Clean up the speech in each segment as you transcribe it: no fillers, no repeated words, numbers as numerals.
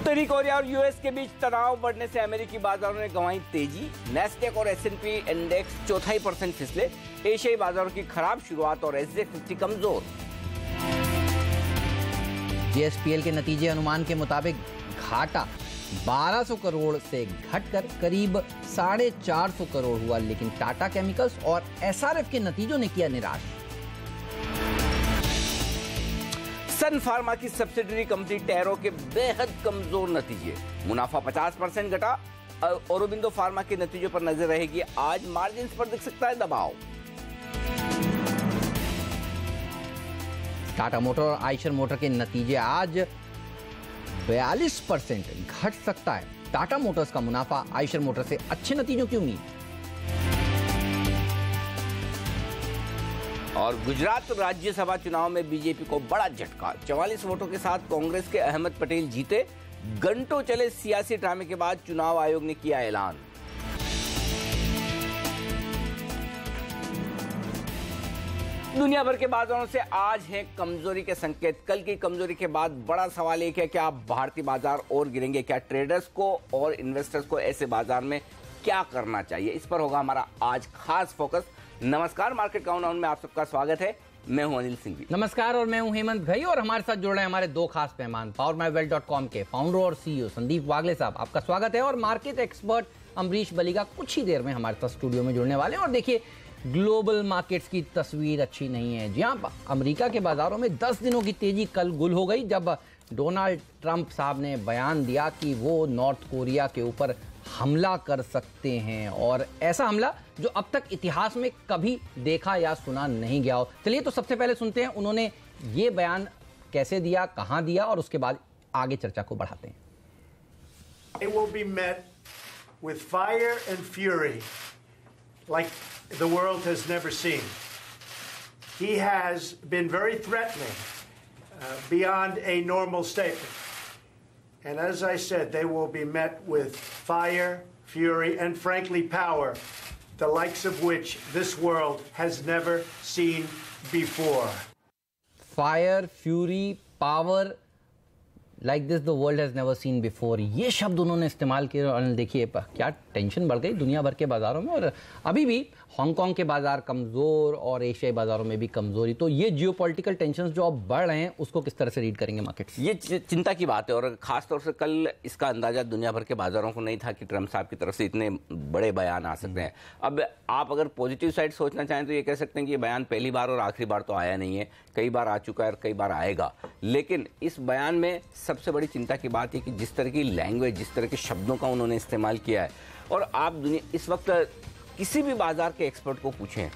उत्तरी कोरिया और यूएस के बीच तनाव बढ़ने से अमेरिकी बाजारों ने गंवाई तेजी। नैस्डैक और एस&पी इंडेक्स 0.25% फिसले। एशियाई बाजारों की खराब शुरुआत और एसजेएक्स 50 कमजोर। जेएसपीएल के नतीजे अनुमान के मुताबिक घाटा 1200 करोड़ से घटकर करीब 450 करोड़ हुआ, लेकिन टाटा केमिकल्स और एसआरएफ के नतीजों ने किया निराश। सन फार्मा की सब्सिडरी कंपनी टेरो के बेहद कमजोर नतीजे, मुनाफा 50% घटा। औरोबिंदो फार्मा के नतीजों पर नजर रहेगी। आज मार्जिन पर दिख सकता है दबाव। टाटा मोटर और आइशर मोटर के नतीजे आज 42% घट सकता है। टाटा मोटर्स का मुनाफा, आइशर मोटर से अच्छे नतीजों की उम्मीद। और गुजरात राज्यसभा चुनाव में बीजेपी को बड़ा झटका। 44 वोटों के साथ कांग्रेस के अहमद पटेल जीते। घंटों चले सियासी ड्रामे के बाद चुनाव आयोग ने किया ऐलान। दुनिया भर के बाजारों से आज है कमजोरी के संकेत। कल की कमजोरी के बाद बड़ा सवाल एक है, क्या भारतीय बाजार और गिरेंगे? क्या ट्रेडर्स को और इन्वेस्टर्स को ऐसे बाजार में क्या करना चाहिए? इस पर होगा हमारा आज खास फोकस। नमस्कार, मार्केट काउंटडाउन में आप सबका स्वागत है। मैं हूं अनिल सिंघवी। नमस्कार, और मैं हूं हेमंत भाई, और हमारे साथ जुड़ रहे हैं हमारे दो खास मेहमान। PowerMyWealth.com के फाउंडर और सीईओ संदीप वागले साहब, आपका स्वागत है। और मार्केट एक्सपर्ट अमरीश बलिगा कुछ ही देर में हमारे साथ स्टूडियो में जुड़ने वाले हैं। और देखिए, ग्लोबल मार्केट्स की तस्वीर अच्छी नहीं है। जी हाँ, अमेरिका के बाजारों में 10 दिनों की तेजी कल गुल हो गई, जब डोनाल्ड ट्रंप साहब ने बयान दिया कि वो नॉर्थ कोरिया के ऊपर हमला कर सकते हैं, और ऐसा हमला जो अब तक इतिहास में कभी देखा या सुना नहीं गया हो। चलिए, तो सबसे पहले सुनते हैं उन्होंने ये बयान कैसे दिया, कहां दिया, और उसके बाद आगे चर्चा को बढ़ाते हैं। It will be met with fire and fury like the world has never seen. He has been very threatening beyond a normal statement. And as I said, they will be met with fire, fury, and frankly power, the likes of which this world has never seen before. Fire, fury, power, like this the world has never seen before, ये शब्द उन्होंने इस्तेमाल किए। और देखिए क्या tension बढ़ गई दुनिया भर के बाजारों में, और अभी भी हांगकांग के बाजार कमजोर और एशियाई बाजारों में भी कमजोरी। तो ये जियोपॉलिटिकल टेंशंस जो अब बढ़ रहे हैं, उसको किस तरह से रीड करेंगे मार्केट्स? ये चिंता की बात है, और खासतौर से कल इसका अंदाजा दुनिया भर के बाजारों को नहीं था कि ट्रंप साहब की तरफ से इतने बड़े बयान आ सकते हैं। अब आप अगर पॉजिटिव साइड सोचना चाहें तो ये कह सकते हैं कि ये बयान पहली बार और आखिरी बार तो आया नहीं है, कई बार आ चुका है और कई बार आएगा। लेकिन इस बयान में सबसे बड़ी चिंता की बात है कि जिस तरह की लैंग्वेज, जिस तरह के शब्दों का उन्होंने इस्तेमाल किया है, और आप दुनिया इस वक्त किसी भी बाजार के एक्सपर्ट को पूछें,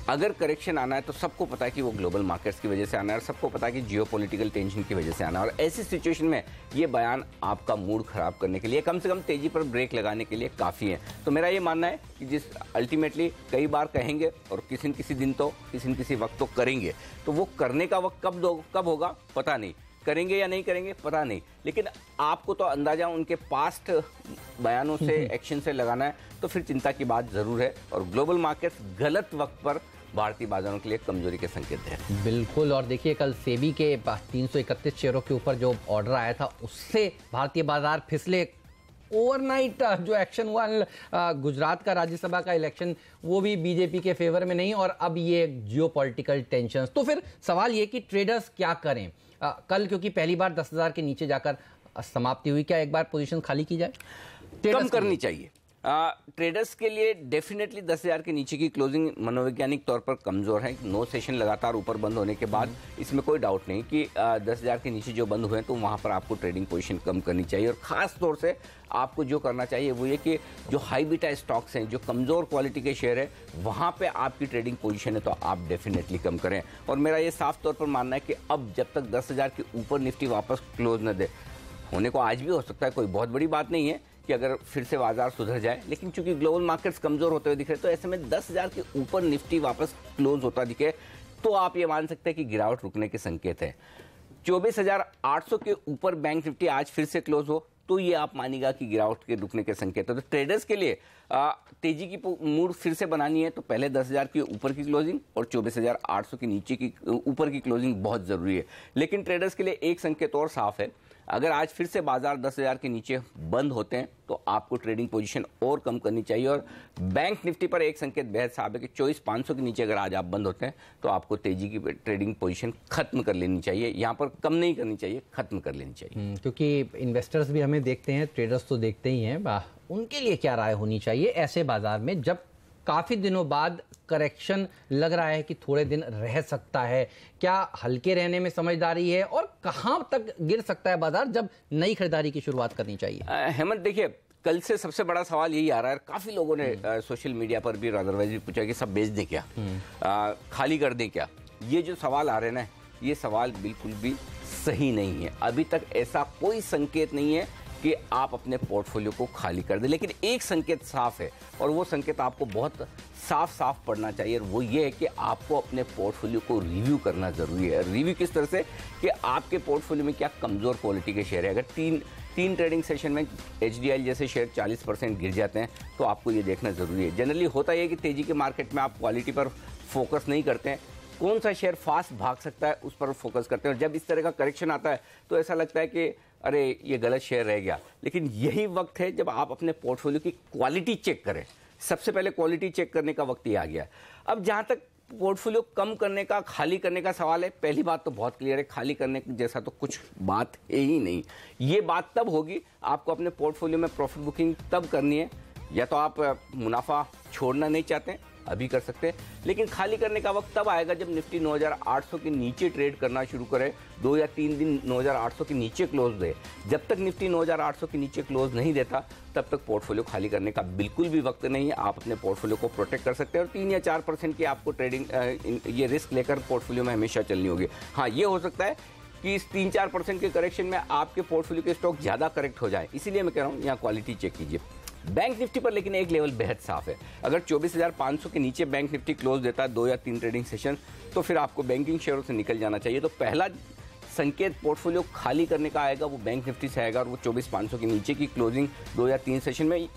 अगर करेक्शन आना है तो सबको पता है कि वो ग्लोबल मार्केट्स की वजह से आना है, और सबको पता है कि जियोपॉलिटिकल टेंशन की वजह से आना है। और ऐसी सिचुएशन में ये बयान आपका मूड खराब करने के लिए, कम से कम तेजी पर ब्रेक लगाने के लिए काफ़ी है। तो मेरा ये मानना है कि जिस अल्टीमेटली कई बार कहेंगे और किसी न किसी दिन तो किसी न किसी वक्त तो करेंगे, तो वो करने का वक्त कब होगा पता नहीं, करेंगे या नहीं करेंगे पता नहीं, लेकिन आपको तो अंदाजा उनके पास्ट बयानों से, एक्शन से लगाना है, तो फिर चिंता की बात जरूर है। और ग्लोबल मार्केट्स गलत वक्त पर भारतीय बाजारों के लिए कमजोरी के संकेत है। बिल्कुल, और देखिए कल सेबी के 331 शेयरों के ऊपर जो ऑर्डर आया था, उससे भारतीय बाजार फिसले। ओवरनाइट जो एक्शन हुआ, गुजरात का राज्यसभा का इलेक्शन, वो भी बीजेपी के फेवर में नहीं, और अब ये जियोपॉलिटिकल टेंशंस। तो फिर सवाल ये कि ट्रेडर्स क्या करें? कल क्योंकि पहली बार 10,000 के नीचे जाकर समाप्ति हुई, क्या एक बार पोजीशन खाली की जाए? कम करनी चाहिए। ट्रेडर्स के लिए डेफिनेटली 10,000 के नीचे की क्लोजिंग मनोवैज्ञानिक तौर पर कमजोर है। 9 सेशन लगातार ऊपर बंद होने के बाद इसमें कोई डाउट नहीं कि 10,000 के नीचे जो बंद हुए हैं, तो वहां पर आपको ट्रेडिंग पोजीशन कम करनी चाहिए। और खास तौर से आपको जो करना चाहिए वो ये कि जो हाई बीटा स्टॉक्स हैं, जो कमजोर क्वालिटी के शेयर है, वहां पे आपकी ट्रेडिंग पोजीशन है तो आप डेफिनेटली कम करें। और मेरा ये साफ तौर पर मानना है कि अब जब तक 10,000 के ऊपर निफ्टी वापस क्लोज न दे, होने को आज भी हो सकता है, कोई बहुत बड़ी बात नहीं है कि अगर फिर से बाजार सुधर जाए, लेकिन चूंकि ग्लोबल मार्केट्स कमजोर होते हुए दिख रहे, तो ऐसे में 10,000 के ऊपर निफ्टी वापस क्लोज होता दिखे तो आप ये मान सकते हैं कि गिरावट रुकने के संकेत है। 24,800 के ऊपर बैंक निफ्टी आज फिर से क्लोज हो तो ये आप मानिएगा कि गिरावट के रुकने के संकेत है। तो ट्रेडर्स के लिए तेजी की मूड फिर से बनानी है तो पहले 10,000 के ऊपर की क्लोजिंग और 24,800 के नीचे की ऊपर की क्लोजिंग बहुत जरूरी है। लेकिन ट्रेडर्स के लिए एक संकेत और साफ है, अगर आज फिर से बाजार 10,000 के नीचे बंद होते हैं तो आपको ट्रेडिंग पोजीशन और कम करनी चाहिए। और बैंक निफ्टी पर एक संकेत बेहद साफ है कि 24,500 के नीचे अगर आज आप बंद होते हैं तो आपको तेजी की ट्रेडिंग पोजीशन खत्म कर लेनी चाहिए, यहाँ पर कम नहीं करनी चाहिए, खत्म कर लेनी चाहिए। क्योंकि इन्वेस्टर्स भी हमें देखते हैं, ट्रेडर्स तो देखते ही हैं, उनके लिए क्या राय होनी चाहिए ऐसे बाजार में जब काफी दिनों बाद करेक्शन लग रहा है कि थोड़े दिन रह सकता है? क्या हल्के रहने में समझदारी है और कहां तक गिर सकता है बाजार जब नई खरीदारी की शुरुआत करनी चाहिए? हेमंत, देखिए, कल से सबसे बड़ा सवाल यही आ रहा है, काफी लोगों ने सोशल मीडिया पर भी और अदरवाइज भी पूछा कि सब बेच दें क्या, खाली कर दें क्या। ये जो सवाल आ रहे हैं ना, ये सवाल बिल्कुल भी सही नहीं है। अभी तक ऐसा कोई संकेत नहीं है कि आप अपने पोर्टफोलियो को खाली कर दें, लेकिन एक संकेत साफ है और वो संकेत आपको बहुत साफ साफ पढ़ना चाहिए, और वो ये है कि आपको अपने पोर्टफोलियो को रिव्यू करना जरूरी है। रिव्यू किस तरह से कि आपके पोर्टफोलियो में क्या कमजोर क्वालिटी के शेयर है। अगर तीन ट्रेडिंग सेशन में HDL जैसे शेयर 40% गिर जाते हैं तो आपको ये देखना जरूरी है। जनरली होता है कि तेजी के मार्केट में आप क्वालिटी पर फोकस नहीं करते हैं, कौन सा शेयर फास्ट भाग सकता है उस पर फोकस करते हैं, और जब इस तरह का करेक्शन आता है तो ऐसा लगता है कि अरे ये गलत शेयर रह गया। लेकिन यही वक्त है जब आप अपने पोर्टफोलियो की क्वालिटी चेक करें। सबसे पहले क्वालिटी चेक करने का वक्त ये आ गया। अब जहां तक पोर्टफोलियो कम करने का, खाली करने का सवाल है, पहली बात तो बहुत क्लियर है, खाली करने जैसा तो कुछ बात है ही नहीं। ये बात तब होगी, आपको अपने पोर्टफोलियो में प्रॉफिट बुकिंग तब करनी है, या तो आप मुनाफा छोड़ना नहीं चाहते अभी कर सकते हैं, लेकिन खाली करने का वक्त तब आएगा जब निफ्टी 9,800 के नीचे ट्रेड करना शुरू करे, 2 या 3 दिन 9,800 के नीचे क्लोज दे। जब तक निफ्टी 9,800 के नीचे क्लोज नहीं देता तब तक पोर्टफोलियो खाली करने का बिल्कुल भी वक्त नहीं है। आप अपने पोर्टफोलियो को प्रोटेक्ट कर सकते हैं और 3 या 4% की आपको ट्रेडिंग ये रिस्क लेकर पोर्टफोलियो में हमेशा चलनी होगी। हाँ, ये हो सकता है कि इस 3-4% के करेक्शन में आपके पोर्टफोलियो के स्टॉक ज़्यादा करेक्ट हो जाए, इसीलिए मैं कह रहा हूँ यहाँ क्वालिटी चेक कीजिए। बैंक निफ्टी पर लेकिन एक लेवल बेहद साफ है। अगर 24,500 के नीचे बैंक निफ्टी क्लोज देता है 2 या 3 ट्रेडिंग सेशन, तो फिर आपको बैंकिंग शेयरों से निकल जाना चाहिए। तो पहला संकेत पोर्टफोलियो खाली करने का आएगा वो बैंक निफ्टी से आएगा, और वो 24,500 के नीचे की क्लोजिंग 2 या 3 सेशन में,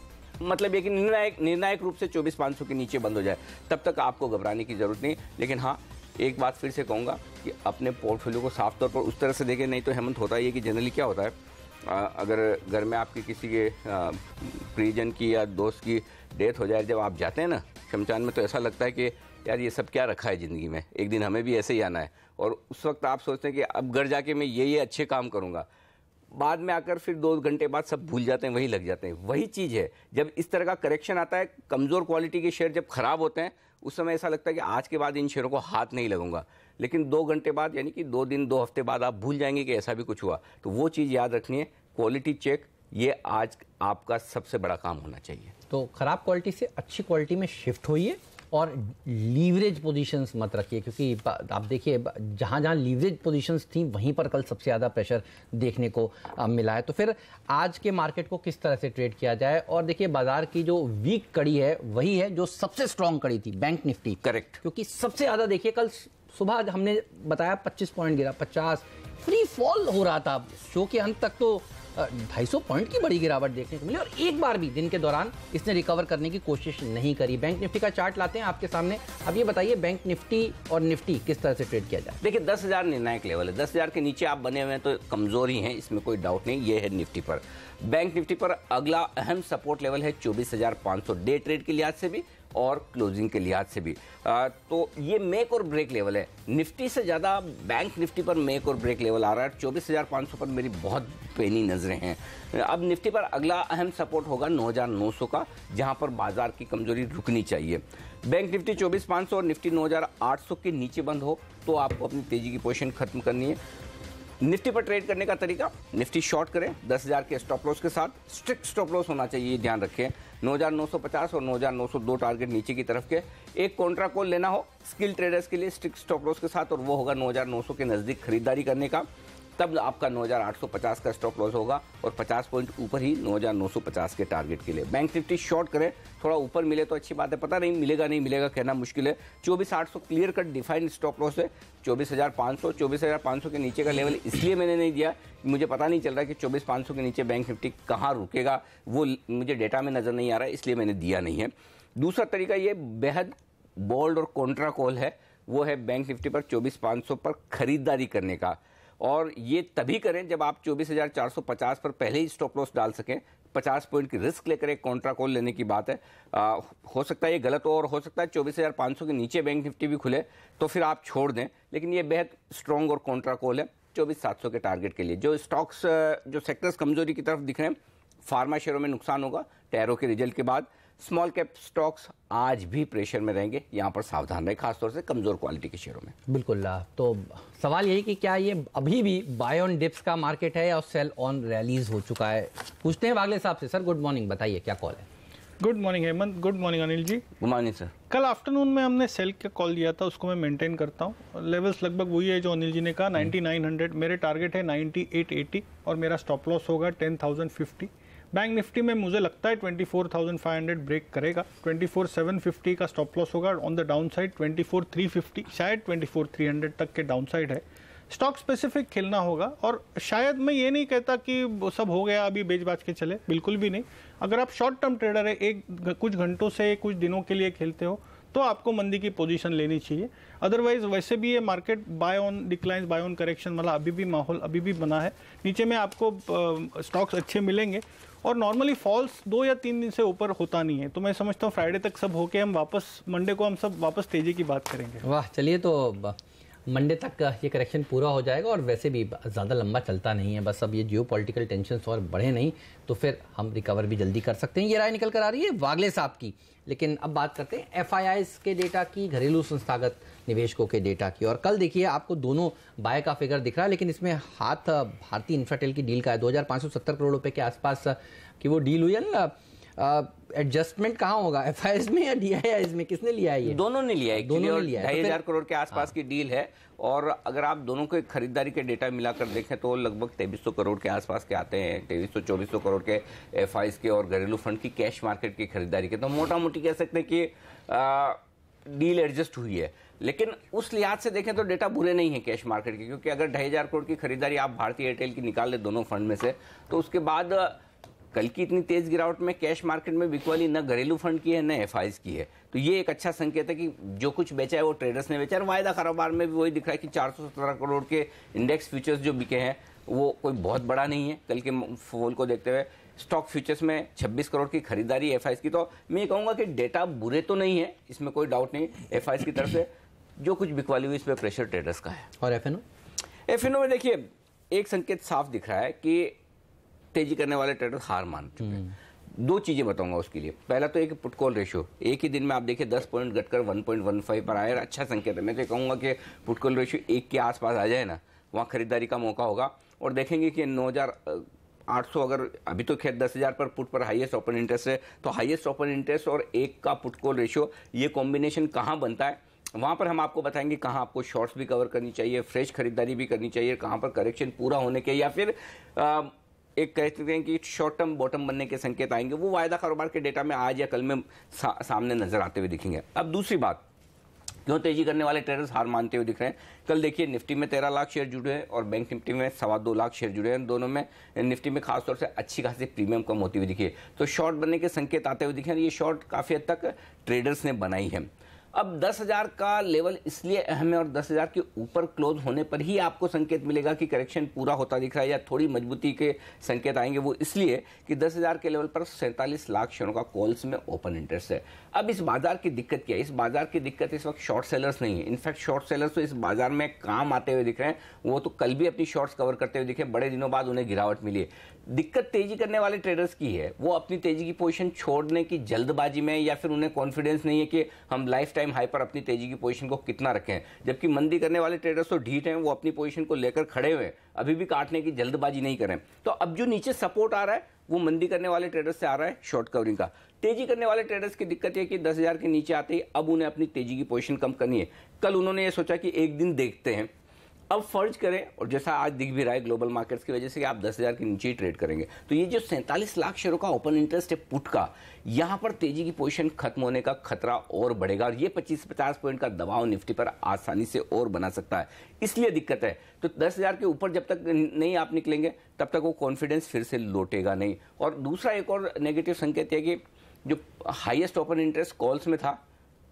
मतलब ये कि निर्णायक रूप से 24,500 के नीचे बंद हो जाए, तब तक आपको घबराने की जरूरत नहीं। लेकिन हाँ, एक बात फिर से कहूँगा कि अपने पोर्टफोलियो को साफ तौर पर उस तरह से देखें, नहीं तो हेमंत होता है कि जनरली क्या होता है, अगर घर में आपके किसी के परिजन की या दोस्त की डेथ हो जाए, जब आप जाते हैं ना शमशान में, तो ऐसा लगता है कि यार ये सब क्या रखा है ज़िंदगी में, एक दिन हमें भी ऐसे ही आना है। और उस वक्त आप सोचते हैं कि अब घर जाके मैं ये अच्छे काम करूँगा, बाद में आकर फिर 2 घंटे बाद सब भूल जाते हैं, वही लग जाते हैं। वही चीज़ है, जब इस तरह का करेक्शन आता है, कमज़ोर क्वालिटी के शेयर जब खराब होते हैं, उस समय ऐसा लगता है कि आज के बाद इन शेयरों को हाथ नहीं लगूंगा, लेकिन 2 घंटे बाद, यानी कि 2 दिन 2 हफ्ते बाद आप भूल जाएंगे कि ऐसा भी कुछ हुआ। तो वो चीज़ याद रखनी है, क्वालिटी चेक, ये आज आपका सबसे बड़ा काम होना चाहिए। तो खराब क्वालिटी से अच्छी क्वालिटी में शिफ्ट होइए और लीवरेज पोजीशंस मत रखिए, क्योंकि आप देखिए जहाँ जहाँ लीवरेज पोजीशंस थी वहीं पर कल सबसे ज़्यादा प्रेशर देखने को मिला है। तो फिर आज के मार्केट को किस तरह से ट्रेड किया जाए? और देखिए बाजार की जो वीक कड़ी है वही है जो सबसे स्ट्रांग कड़ी थी, बैंक निफ्टी। करेक्ट, क्योंकि सबसे ज़्यादा देखिए कल सुबह हमने बताया 25 पॉइंट गिरा, 50 फ्री फॉल हो रहा था। शो के अंत तक तो 250 पॉइंट की बड़ी गिरावट देखने को मिली, और एक बार भी दिन के दौरान इसने रिकवर करने की कोशिश नहीं करी। बैंक निफ्टी का चार्ट लाते हैं आपके सामने। अब ये बताइए बैंक निफ्टी और निफ्टी किस तरह से ट्रेड किया जाए? देखिए 10,000 निर्णायक लेवल है, 10,000 के नीचे आप बने हुए हैं तो कमजोर ही हैं, इसमें कोई डाउट नहीं। ये है निफ्टी पर। बैंक निफ्टी पर अगला अहम सपोर्ट लेवल है 24,500, डे ट्रेड के लिहाज से भी और क्लोजिंग के लिहाज से भी। तो ये मेक और ब्रेक लेवल है। निफ्टी से ज़्यादा बैंक निफ्टी पर मेक और ब्रेक लेवल आ रहा है। 24,500 पर मेरी बहुत पेनी नजरें हैं। अब निफ्टी पर अगला अहम सपोर्ट होगा 9,900 का, जहां पर बाजार की कमजोरी रुकनी चाहिए। बैंक निफ्टी 24,500 और निफ्टी 9,800 के नीचे बंद हो तो आपको अपनी तेजी की पोजीशन खत्म करनी है। निफ्टी पर ट्रेड करने का तरीका, निफ्टी शॉर्ट करें 10,000 के स्टॉप लॉस के साथ। स्ट्रिक्ट स्टॉप लॉस होना चाहिए, ये ध्यान रखें। 9,950 और 9,902 टारगेट नीचे की तरफ के। एक कॉन्ट्रा कॉल लेना हो स्किल ट्रेडर्स के लिए स्ट्रिक्ट स्टॉप लॉस के साथ, और वो होगा 9,900 के नजदीक खरीदारी करने का। तब आपका 9,850 का स्टॉप लॉस होगा और 50 पॉइंट ऊपर ही 9,950 के टारगेट के लिए। बैंक निफ्टी शॉर्ट करें, थोड़ा ऊपर मिले तो अच्छी बात है, पता नहीं मिलेगा नहीं मिलेगा कहना मुश्किल है। 24,800 clear cut defined stop loss है। 24,500 के नीचे का लेवल इसलिए मैंने नहीं दिया, मुझे पता नहीं चल रहा है कि 24,500 के नीचे बैंक निफ्टी कहाँ रुकेगा, वो मुझे डेटा में नजर नहीं आ रहा है, इसलिए मैंने दिया नहीं है। दूसरा तरीका ये बेहद बोल्ड और कॉन्ट्रा कॉल है, वो है बैंक निफ्टी पर 24,500 पर खरीदारी करने का। और ये तभी करें जब आप 24,450 पर पहले ही स्टॉप लॉस डाल सकें। 50 पॉइंट की रिस्क लेकर एक कॉन्ट्रा कॉल लेने की बात है। हो सकता है ये गलत हो और हो सकता है 24,500 के नीचे बैंक निफ्टी भी खुले तो फिर आप छोड़ दें, लेकिन ये बेहद स्ट्रॉन्ग और कॉन्ट्रा कॉल है 24,700 के टारगेट के लिए। जो स्टॉक्स जो सेक्टर्स कमजोरी की तरफ दिख रहे हैं, फार्मा शेयरों में नुकसान होगा टैरो के रिजल्ट के बाद। स्मॉल कैप स्टॉक्स आज भी प्रेशर में रहेंगे, यहाँ पर सावधान रहे, खासतौर से कमजोर क्वालिटी के शेयरों में। बिल्कुल। तो सवाल यही कि क्या ये अभी भी बाय ऑन डिप्स का मार्केट है या सेल ऑन रैलीज हो चुका है? पूछते हैं वागले साहब से। सर गुड मॉर्निंग, बताइए क्या कॉल है? Good morning Hemant, good morning Anil ji. Good morning sir. कल आफ्टरनून में हमने सेल का कॉल दिया था, उसको मैं मेंटेन करता हूँ। लेवल्स लगभग वही है जो अनिल जी ने कहा, 9900। मेरे टारगेट है 9880 और मेरा स्टॉप लॉस होगा 10,050। बैंक निफ्टी में मुझे लगता है 24,500 ब्रेक करेगा। 24,750 का स्टॉप लॉस होगा। ऑन द डाउन साइड 24,350, शायद 24,300 तक के डाउन साइड है। स्टॉक स्पेसिफिक खेलना होगा और शायद मैं ये नहीं कहता कि वो सब हो गया अभी बेच बाच के चले, बिल्कुल भी नहीं। अगर आप शॉर्ट टर्म ट्रेडर है, कुछ घंटों से कुछ दिनों के लिए खेलते हो तो आपको मंदी की पोजीशन लेनी चाहिए। अदरवाइज वैसे भी ये market buy on decline, buy on correction मतलब अभी भी माहौल अभी भी बना है। नीचे में आपको स्टॉक्स अच्छे मिलेंगे और नॉर्मली फॉल्स 2 या 3 दिन से ऊपर होता नहीं है। तो मैं समझता हूँ फ्राइडे तक सब होके हम वापस मंडे को हम सब वापस तेजी की बात करेंगे। वाह, चलिए तो मंडे तक ये करेक्शन पूरा हो जाएगा और वैसे भी ज़्यादा लंबा चलता नहीं है। बस अब ये जियोपॉलिटिकल टेंशन्स और बढ़े नहीं तो फिर हम रिकवर भी जल्दी कर सकते हैं। ये राय निकल कर आ रही है वागले साहब की। लेकिन अब बात करते हैं FIIs के डेटा की, घरेलू संस्थागत निवेशकों के डेटा की। और कल देखिए आपको दोनों बाय का फिगर दिख रहा है, लेकिन इसमें हाथ भारतीय इंफ्राटेल की डील का है। 2,570 करोड़ रुपए के आसपास की वो डील हुई है ना। एडजस्टमेंट कहाँ होगा, FIIs में या DIIs में? किसने लिया है ये? दोनों ने लिया है। दोनों ने लिया है। 2,500 करोड़ के आसपास की डील है और अगर आप दोनों के खरीदारी के डेटा मिलाकर देखें तो लगभग 2300 करोड़ के आसपास के आते हैं। 2300-2400 करोड़ के FIIs के और घरेलू फंड की कैश मार्केट की खरीदारी के। तो मोटा मोटी कह सकते हैं कि डील एडजस्ट हुई है। लेकिन उस लिहाज से देखें तो डेटा बुरे नहीं है कैश मार्केट के, क्योंकि अगर 2,500 करोड़ की खरीदारी आप भारतीय एयरटेल की निकाल ले दोनों फंड में से, तो उसके बाद कल की इतनी तेज गिरावट में कैश मार्केट में बिकवाली न घरेलू फंड की है न FIIs की है। तो ये एक अच्छा संकेत है कि जो कुछ बेचा है वो ट्रेडर्स ने बेचा। और वायदा कारोबार में भी वही दिख रहा है कि 417 करोड़ के इंडेक्स फ्यूचर्स जो बिके हैं वो कोई बहुत बड़ा नहीं है कल के फॉल को देखते हुए। स्टॉक फ्यूचर्स में 26 करोड़ की खरीदारी FIIs की। तो मैं ये कहूँगा कि डेटा बुरे तो नहीं है, इसमें कोई डाउट नहीं। FIIs की तरफ से जो कुछ बिकवाली हुई इस पर प्रेशर ट्रेडर्स का है। और FNO में देखिए एक संकेत साफ दिख रहा है कि तेजी करने वाले ट्रेडर हार मान चुके हैं। 2 चीजें बताऊंगा उसके लिए। पहला तो एक पुट कॉल रेशियो, एक ही दिन में आप देखिए 10 पॉइंट घटकर 1.15 पर आया, अच्छा संकेत है। मैं तो कहूंगा कि पुट कॉल रेशियो 1 के आसपास आ जाए ना, वहां खरीदारी का मौका होगा। और देखेंगे कि 9,800 अगर अभी तो खैर 10,000 पर पुट पर हाईएस्ट ओपन इंटरेस्ट है, तो हाईएस्ट ओपन इंटरेस्ट और 1 का पुट कॉल रेशियो, ये कॉम्बिनेशन कहाँ बनता है वहां पर हम आपको बताएंगे कहाँ आपको शॉर्ट्स भी कवर करनी चाहिए, फ्रेश खरीदारी भी करनी चाहिए, कहाँ पर करेक्शन पूरा होने के या फिर एक कहते हैं कि शॉर्ट टर्म बॉटम बनने के संकेत आएंगे। वो वायदा कारोबार के डेटा में आज या कल में सामने नजर आते हुए दिखेंगे। अब दूसरी बात, क्यों तेजी करने वाले ट्रेडर्स हार मानते हुए दिख रहे हैं? कल देखिए निफ्टी में 13 लाख शेयर जुड़े हैं और बैंक निफ्टी में 2.25 लाख शेयर जुड़े हैं। दोनों में निफ्टी में खासतौर से अच्छी खासी प्रीमियम कम होती हुई दिखी है, तो शॉर्ट बनने के संकेत आते हुए दिखे। ये शॉर्ट काफी हद तक ट्रेडर्स ने बनाई है। अब 10,000 का लेवल इसलिए अहम है और 10,000 के ऊपर क्लोज होने पर ही आपको संकेत मिलेगा कि करेक्शन पूरा होता दिख रहा है या थोड़ी मजबूती के संकेत आएंगे। वो इसलिए कि 10,000 के लेवल पर 47 लाख शेयरों का कॉल्स में ओपन इंटरेस्ट है। अब इस बाजार की दिक्कत क्या है? इस बाजार की दिक्कत इस वक्त शॉर्ट सेलर्स नहीं है। इनफैक्ट शॉर्ट सेलर्स तो इस बाजार में काम आते हुए दिख रहे हैं। वो तो कल भी अपनी शॉर्ट्स कवर करते हुए दिखे, बड़े दिनों बाद उन्हें गिरावट मिली है। दिक्कत तेजी करने वाले ट्रेडर्स की है। वो अपनी तेजी की पोजीशन छोड़ने की जल्दबाजी में या फिर उन्हें कॉन्फिडेंस नहीं है कि हम लाइफ टाइम हाई पर अपनी तेजी की पोजीशन को कितना रखें। जबकि मंदी करने वाले ट्रेडर्स तो ढीठ हैं, वो अपनी पोजीशन को लेकर खड़े हुए, अभी भी काटने की जल्दबाजी नहीं करें। तो अब जो नीचे सपोर्ट आ रहा है वो मंदी करने वाले ट्रेडर्स से आ रहा है शॉर्ट कवरिंग का। तेजी करने वाले ट्रेडर्स की दिक्कत है कि 10,000 के नीचे आते ही अब उन्हें अपनी तेजी की पोजीशन कम करनी है। कल उन्होंने ये सोचा कि एक दिन देखते हैं, अब फर्ज करें, और जैसा आज दिख भी रहा है ग्लोबल मार्केट्स की वजह से कि आप 10,000 के नीचे ही ट्रेड करेंगे। तो ये जो 47 लाख शेयरों का ओपन इंटरेस्ट है पुट का, यहां पर तेजी की पोजीशन खत्म होने का खतरा और बढ़ेगा और ये 25-50 पॉइंट का दबाव निफ्टी पर आसानी से और बना सकता है। इसलिए दिक्कत है। तो 10,000 के ऊपर जब तक नहीं आप निकलेंगे तब तक वो कॉन्फिडेंस फिर से लौटेगा नहीं। और दूसरा एक और नेगेटिव संकेत है कि जो हाईएस्ट ओपन इंटरेस्ट कॉल्स में था,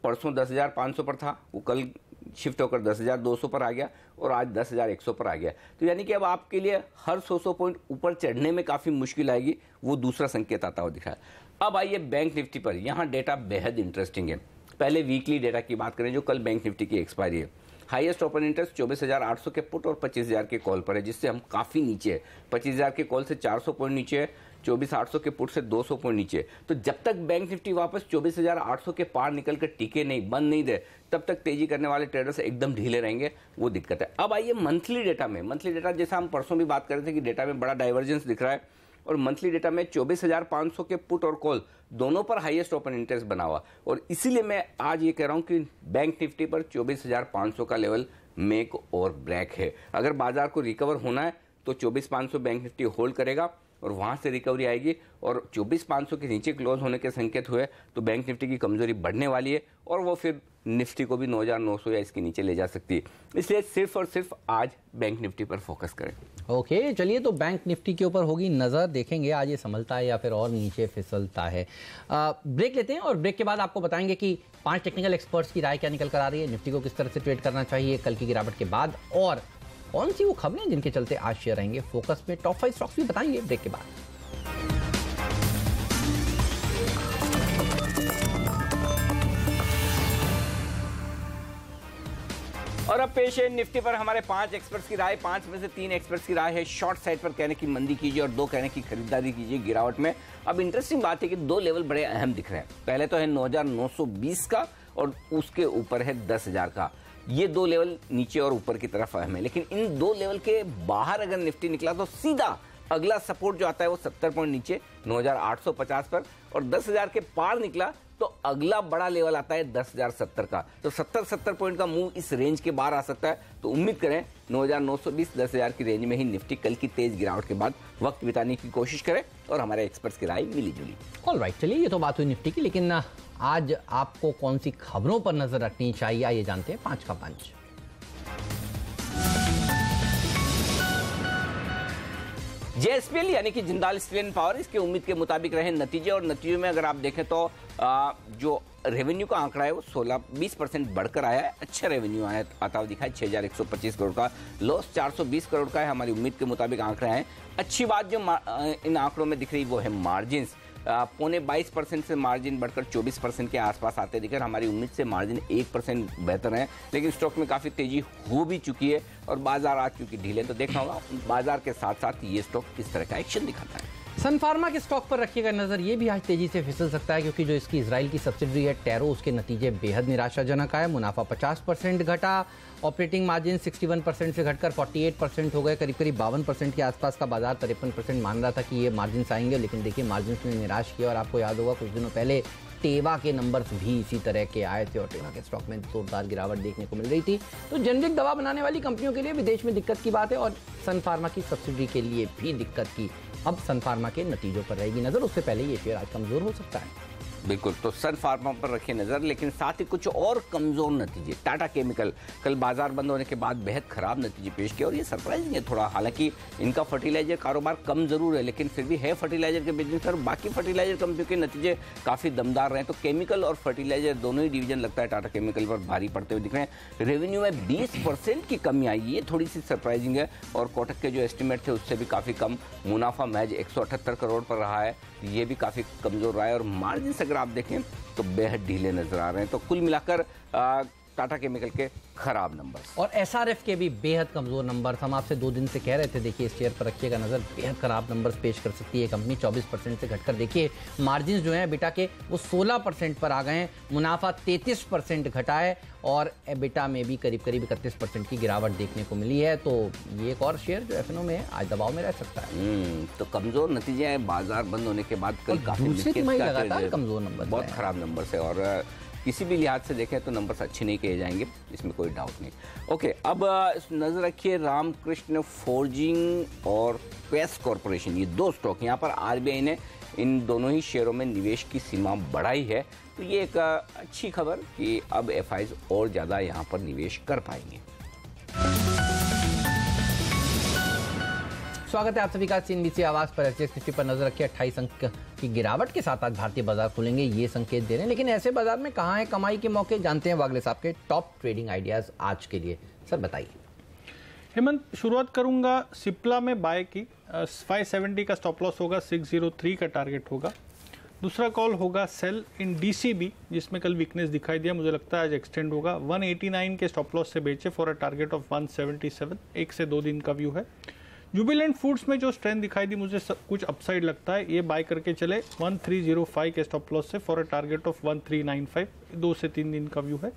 परसों 10,500 पर था, वो कल शिफ्ट होकर 10,200 पर आ गया और आज 10,100 पर आ गया। तो यानी कि अब आपके लिए हर 100 पॉइंट ऊपर चढ़ने में काफ़ी मुश्किल आएगी, वो दूसरा संकेत आता हुआ दिख रहा है। अब आइए बैंक निफ्टी पर, यहाँ डेटा बेहद इंटरेस्टिंग है। पहले वीकली डेटा की बात करें जो कल बैंक निफ्टी की एक्सपायरी है। हाईएस्ट ओपन इंटरेस्ट 24,800 के पुट और 25,000 के कॉल पर है, जिससे हम काफ़ी नीचे है। 25,000 के कॉल से 400 पॉइंट नीचे है, 24,800 के पुट से 200 पॉइंट नीचे है। तो जब तक बैंक निफ्टी वापस 24,800 के पार निकल कर टिके नहीं, बंद नहीं दे, तब तक तेजी करने वाले ट्रेडर्स एकदम ढीले रहेंगे, वो दिक्कत है। अब आइए मंथली डेटा में। मंथली डेटा जैसा हम परसों भी बात कर रहे थे कि डेटा में बड़ा डाइवर्जेंस दिख रहा है, और मंथली डेटा में 24,500 के पुट और कॉल दोनों पर हाईएस्ट ओपन इंटरेस्ट बना हुआ, और इसीलिए मैं आज ये कह रहा हूं कि बैंक निफ्टी पर 24,500 का लेवल मेक और ब्रेक है। अगर बाजार को रिकवर होना है तो 24,500 बैंक निफ्टी होल्ड करेगा और वहां से रिकवरी आएगी, और 24,500 के नीचे क्लोज होने के संकेत हुए तो बैंक निफ्टी की कमजोरी बढ़ने वाली है, और वो फिर निफ्टी को भी 9,900 या इसके नीचे ले जा सकती है। इसलिए सिर्फ और सिर्फ आज बैंक निफ्टी पर फोकस करें। ओके, चलिए तो बैंक निफ्टी के ऊपर होगी नज़र, देखेंगे आज ये संभलता है या फिर और नीचे फिसलता है। ब्रेक लेते हैं और ब्रेक के बाद आपको बताएंगे कि 5 टेक्निकल एक्सपर्ट्स की राय क्या निकल कर आ रही है, निफ्टी को किस तरह से ट्रेड करना चाहिए कल की गिरावट के बाद, और कौन सी वो खबरें जिनके चलते आज शेयर रहेंगे फोकस में। टॉप 5 स्टॉक्स भी बताएंगे ब्रेक के बाद। और अब पेश है निफ्टी पर हमारे 5 एक्सपर्ट्स की राय। 5 में से 3 एक्सपर्ट्स की राय है शॉर्ट साइड पर कहने की मंदी कीजिए और 2 कहने की खरीदारी कीजिए गिरावट में। अब इंटरेस्टिंग बात है कि 2 लेवल बड़े अहम दिख रहे हैं। पहले तो है 9,920 का और उसके ऊपर है 10,000 का। ये 2 लेवल नीचे और ऊपर की तरफ अहम है, लेकिन इन 2 लेवल के बाहर अगर निफ्टी निकला तो सीधा अगला सपोर्ट जो आता है वो 70 पॉइंट नीचे 9,850 पर, और 10,000 के पार निकला तो अगला बड़ा लेवल आता है 10,070 का। तो 70 पॉइंट का मूव इस रेंज के बाहर आ सकता है। तो उम्मीद करें 9,920 10,000 की रेंज में ही निफ्टी कल की तेज गिरावट के बाद वक्त बिताने की कोशिश करें, और हमारे एक्सपर्ट्स की राय मिली जुली। ऑलराइट, चलिए ये तो बात हुई निफ्टी की, लेकिन आज आपको कौन सी खबरों पर नजर रखनी चाहिए, आइए जानते हैं 5 का पंच। जेएसपीएल यानी कि जिंदाल स्टील एंड पावर, इसके उम्मीद के मुताबिक रहे नतीजे, और नतीजों में अगर आप देखें तो जो रेवेन्यू का आंकड़ा है वो 16-20% बढ़कर आया है। अच्छा रेवेन्यू आता हुआ दिखा है, 6,125 करोड़ का। लॉस 420 करोड़ का है, हमारी उम्मीद के मुताबिक आंकड़े हैं। अच्छी बात जो इन आंकड़ों में दिख रही वो है मार्जिन। 22.25% से मार्जिन बढ़कर 24% के आसपास आते दिखे, हमारी उम्मीद से मार्जिन 1% बेहतर है। लेकिन स्टॉक में काफ़ी तेजी हो भी चुकी है और बाजार आ चुकी ढीले, तो देखना होगा बाजार के साथ साथ ये स्टॉक किस तरह का एक्शन दिखाता है। सन फार्मा के स्टॉक पर रखिएगा नजर, ये भी आज तेजी से फिसल सकता है, क्योंकि जो इसकी इजराइल की सब्सिडरी है टेरो, उसके नतीजे बेहद निराशाजनक आए। मुनाफा 50% घटा, ऑपरेटिंग मार्जिन 61% से घटकर 48% हो गए, करीब करीब 52% के आसपास का बाजार 53% मान रहा था कि ये मार्जिन आएंगे, लेकिन देखिए मार्जिन ने निराश किया। और आपको याद होगा कुछ दिनों पहले टेवा के नंबर्स भी इसी तरह के आए थे और टेवा के स्टॉक में जोरदार गिरावट देखने को मिल रही थी। तो जेनरिक दवा बनाने वाली कंपनियों के लिए विदेश में दिक्कत की बात है, और सन फार्मा की सब्सिडी के लिए भी दिक्कत की। अब सन फार्मा के नतीजों पर रहेगी नजर, उससे पहले ये शेयर आज कमजोर हो सकता है। बिल्कुल, तो सन फार्मा पर रखिए नजर, लेकिन साथ ही कुछ और कमजोर नतीजे। टाटा केमिकल कल बाजार बंद होने के बाद बेहद खराब नतीजे पेश किए, और ये सरप्राइजिंग है थोड़ा। हालांकि इनका फर्टिलाइजर कारोबार कम जरूर है, लेकिन फिर भी है फर्टिलाइजर के बिजनेस, और बाकी फर्टिलाइजर कंपनियों के नतीजे काफी दमदार रहे। तो केमिकल और फर्टिलाइजर दोनों ही डिवीजन लगता है टाटा केमिकल पर भारी पड़ते हुए दिख रहे हैं। रेवेन्यू में 20% की कमी आई, ये थोड़ी सी सरप्राइजिंग है, और कोटक के जो एस्टिमेट थे उससे भी काफी कम। मुनाफा महज 178 करोड़ पर रहा है, ये भी काफी कमजोर रहा है, और मार्जिन अगर आप देखें तो बेहद ढीले नजर आ रहे हैं। तो कुल मिलाकर टाटा केमिकल के खराब नंबर्स, और एसआरएफ के भी बेहद कमजोर नंबर। हम आपसे 2 दिन से कह रहे थे देखिए इस शेयर पर रखिएगा नजर, बेहद खराब नंबर्स पेश कर सकती है कंपनी। 24% से घटकर देखिए मार्जिन जो है एबिटा के वो 16% पर आ गए हैं। मुनाफा 33% घटा है, और एबिटा में भी करीब करीब 31% की गिरावट देखने को मिली है। तो ये एक और शेयर जो एफएनओ में है आज दबाव में रह सकता है। तो कमजोर नतीजे हैं बाजार बंद होने के बाद। कल काफी लगातार कमजोर नंबर, बहुत खराब नंबर है, और किसी भी लिहाज से देखें तो नंबर्स अच्छे नहीं कहे जाएंगे, इसमें कोई डाउट नहीं। ओके, अब नजर रखिए रामकृष्ण फोर्जिंग और क्वेस कॉर्पोरेशन, ये 2 स्टॉक। यहाँ पर आरबीआई ने इन दोनों ही शेयरों में निवेश की सीमा बढ़ाई है, तो ये एक अच्छी खबर कि अब एफआईज और ज़्यादा यहाँ पर निवेश कर पाएंगे। स्वागत है आप सभी का CNBC आवाज पर। एचएक्स निफ्टी पर नजर रखिए। 28 अंक की गिरावट के साथ आज भारतीय बाजार खुलेंगे, ये संकेत दे रहे हैं। लेकिन ऐसे बाजार में कहां है कमाई के मौके, जानते हैं वागले साहब के टॉप ट्रेडिंग आइडियाज आज के लिए। सर बताइए। हेमंत, शुरुआत करूंगा सिप्ला में बाय की। 570 का स्टॉप लॉस होगा, 603 का टारगेट होगा। दूसरा कॉल होगा सेल इन DCB, जिसमें कल वीकनेस दिखाई दिया, मुझे लगता है आज एक्सटेंड होगा। 189 के स्टॉप लॉस से बेचे फॉर अ टारगेट ऑफ 177। 1 से 2 दिन का व्यू है। जुबिलेंट फूड्स में जो स्ट्रेंथ दिखाई दी, मुझे कुछ अपसाइड लगता है, ये बाय करके चले 1305 के स्टॉप लॉस से फॉर अ टारगेट ऑफ 1395। 2 से 3 दिन का व्यू है।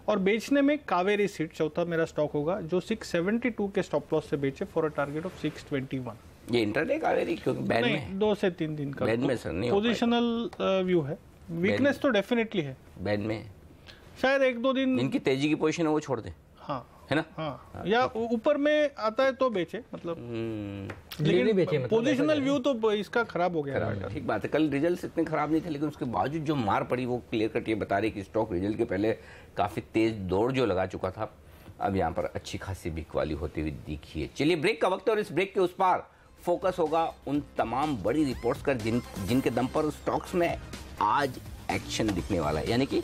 और बेचने में कावेरी सीड चौथा मेरा स्टॉक होगा, जो 672 के स्टॉप लॉस से बेचे फॉर अ टारगेट ऑफ 621। ये इंटरडे कावेरी क्योंकि बैन में 2 से 3 दिन का बैन में सर नहीं पोजिशनल व्यू है। वीकनेस तो डेफिनेटली है, बैन में शायद 1-2 दिन इनकी तेजी की पोजीशन है वो छोड़ दे, हाँ है ना। हाँ, या ऊपर में आता है तो बेचे, मतलब लेकिन पोजिशनल व्यू तो इसका खराब हो गया। ठीक बात है। कल रिजल्ट्स इतने खराब नहीं थे, लेकिन उसके बावजूद जो मार पड़ी वो क्लियर कट ये बता रही कि स्टॉक रिजल्ट के पहले काफी तेज दौड़ जो लगा चुका था, अब यहाँ पर अच्छी खासी बिक वाली होती हुई दिखी है। चलिए ब्रेक का वक्त है और इस ब्रेक के उस पार फोकस होगा उन तमाम बड़ी रिपोर्ट्स का जिनके दम पर स्टॉक्स में आज एक्शन दिखने वाला है, यानी कि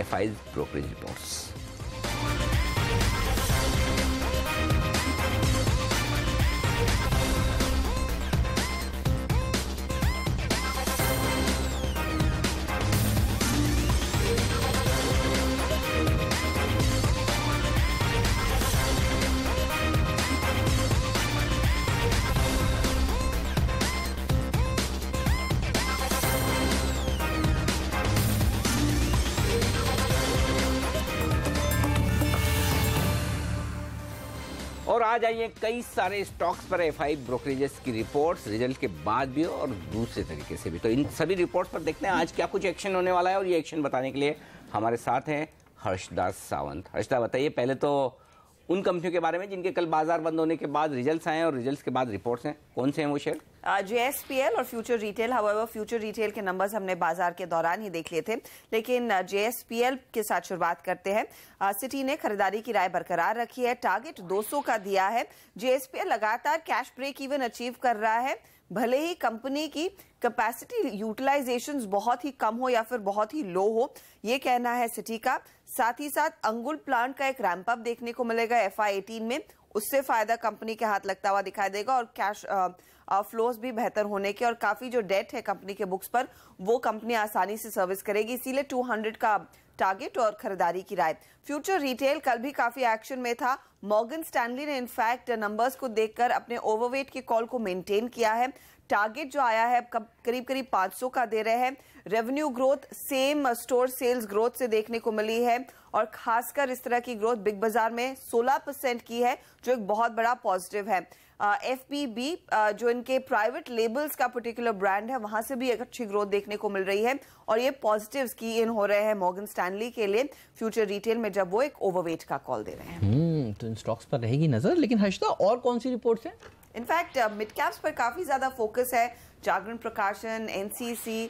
FI's ब्रोकरेज रिपोर्ट्स। और आज आइए कई सारे स्टॉक्स पर FI ब्रोकरेजेस की रिपोर्ट्स रिजल्ट के बाद भी और दूसरे तरीके से भी। तो इन सभी रिपोर्ट्स पर देखते हैं आज क्या कुछ एक्शन होने वाला है, और ये एक्शन बताने के लिए हमारे साथ हैं हर्षदा सावंत। हर्षदा बताइए पहले तो उन कंपनियों के बारे में जिनके कल बाजार बंद होने के बाद रिजल्ट्स आए और रिजल्ट्स के बाद रिपोर्ट्स हैं, कौन से हैं वो शेयर? JSPL और future retail. However future retail के नंबर्स हमने बाजार के दौरान ही देख लिए थे, लेकिन JSPL के साथ शुरुआत करते हैं। सिटी ने खरीदारी की राय बरकरार रखी है, टारगेट 200 का दिया है। JSPL लगातार कैश ब्रेक इवन अचीव कर रहा है, भले ही कंपनी की कैपेसिटी यूटिलाइजेशंस बहुत ही कम हो या फिर बहुत ही लो हो, ये कहना है सिटी का। साथ ही साथ अंगुल प्लांट का एक रैंप अप देखने को मिलेगा FY18 में, उससे फायदा कंपनी के हाथ लगता हुआ दिखाई देगा। और कैश फ्लोज भी बेहतर होने के और काफी जो डेट है कंपनी के बुक्स पर वो कंपनी आसानी से सर्विस करेगी, इसीलिए 200 का टारगेट और खरीदारी की राय। फ्यूचर रिटेल कल भी काफी एक्शन में था। मॉर्गन स्टैनली ने इनफैक्ट नंबर्स को देखकर अपने ओवरवेट के कॉल को मेंटेन किया है। टारगेट जो आया है करीब करीब 500 का दे रहे हैं। Revenue growth same store sales growth से देखने को मिली है, और खासकर इस तरह की ग्रोथ बिग बाजार में 16% की है, जो एक बहुत बड़ा पॉजिटिव है। FBB जो इनके प्राइवेट लेबल्स का पर्टिकुलर ब्रांड है, वहां से भी एक अच्छी ग्रोथ देखने को मिल रही है, और ये पॉजिटिव्स की इन हो रहे हैं मॉर्गन स्टैनली के लिए फ्यूचर रिटेल में, जब वो एक ओवरवेट का कॉल दे रहे हैं। तो इन स्टॉक्स पर रहेगी नजर। लेकिन हर्षदा और कौन सी रिपोर्ट्स हैं? इनफैक्ट मिड कैप्स पर काफी ज्यादा फोकस है, जागरण प्रकाशन, NCC,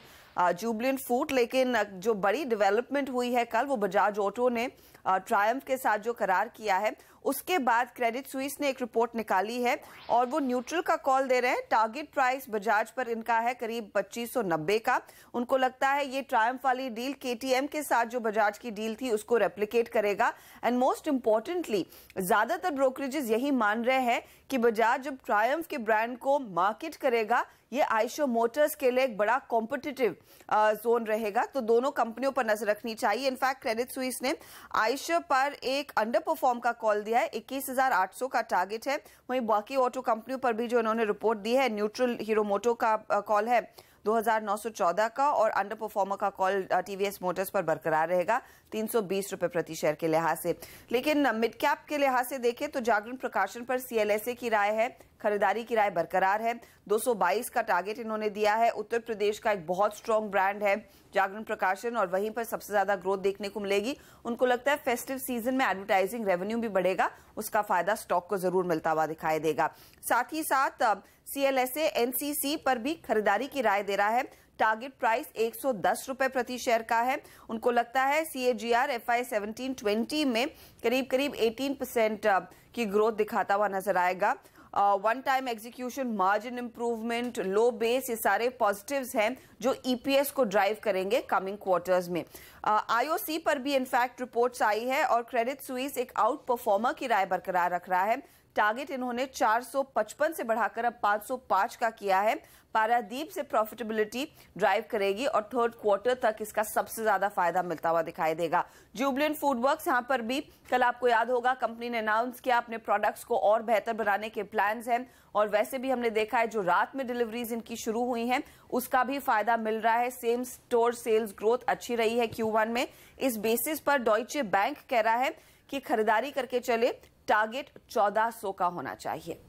जुबिलेंट फूड। लेकिन जो बड़ी डेवलपमेंट हुई है कल, वो बजाज ऑटो ने ट्रायम्फ के साथ जो करार किया है, उसके बाद क्रेडिट स्विस ने एक रिपोर्ट निकाली है और वो न्यूट्रल का कॉल दे रहे हैं। टारगेट प्राइस बजाज पर इनका है करीब 2590 का। उनको लगता है ये ट्रायम्फ वाली डील KTM के साथ जो बजाज की डील थी उसको रेप्लिकेट करेगा। एंड मोस्ट इंपॉर्टेंटली ज्यादातर ब्रोकरेजेस यही मान रहे हैं कि बजाज जब ट्रायम्फ के ब्रांड को मार्केट करेगा, ये आइशर मोटर्स के लिए एक बड़ा कॉम्पिटिटिव जोन रहेगा, तो दोनों कंपनियों पर नजर रखनी चाहिए। इनफैक्ट क्रेडिट स्विस ने आइशर पर एक अंडर परफॉर्म का कॉल दिया है, 21,800 का टारगेट है। वहीं बाकी ऑटो कंपनियों पर भी जो इन्होंने रिपोर्ट दी है, न्यूट्रल हीरो मोटो का कॉल है 2914 का, और अंडर परफॉर्मर का कॉल TVS मोटर्स पर बरकरार रहेगा 320 रुपए प्रति शेयर के लिहाज से। लेकिन मिड कैप के लिहाज से देखें तो जागरण प्रकाशन पर CLSA की राय है, खरीदारी की राय बरकरार है। 222 का टारगेट इन्होंने दिया है। उत्तर प्रदेश का एक बहुत स्ट्रॉन्ग ब्रांड है जागरण प्रकाशन, और वहीं पर सबसे ज्यादा ग्रोथ देखने को मिलेगी। उनको लगता है फेस्टिव सीजन में एडवर्टाइजिंग रेवेन्यू भी बढ़ेगा, उसका फायदा स्टॉक को जरूर मिलता हुआ दिखाई देगा। साथ ही साथ CLSA NCC पर भी खरीदारी की राय दे रहा है। टारगेट प्राइस 110 रुपए प्रति शेयर का है। उनको लगता है CAGR FY 17-20 में करीब करीब 18% की ग्रोथ दिखाता हुआ नजर आएगा। One time execution, margin improvement, low base, ये सारे पॉजिटिव्स हैं जो ईपीएस को ड्राइव करेंगे कमिंग क्वार्टर्स में। आईओसी पर भी इनफैक्ट रिपोर्ट्स आई है और क्रेडिट स्विस एक आउट परफॉर्मर की राय बरकरार रख रहा है। टारगेट इन्होंने 455 से बढ़ाकर अब 505 का किया है। पारादीप से प्रॉफिटेबिलिटी ड्राइव करेगी और थर्ड क्वार्टर तक इसका सबसे ज्यादा फायदा मिलता हुआ दिखाई देगा। जुबिलेंट फूडवर्क्स, यहां पर भी कल आपको याद होगा कंपनी ने अनाउंस किया अपने प्रोडक्ट्स को और बेहतर बनाने के प्लान्स हैं और वैसे भी हमने देखा है जो रात में डिलीवरीज इनकी शुरू हुई हैं उसका भी फायदा मिल रहा है। सेम स्टोर सेल्स ग्रोथ अच्छी रही है Q1 में। इस बेसिस पर डॉइचे बैंक कह रहा है कि खरीदारी करके चले, टारगेट 1400 का होना चाहिए।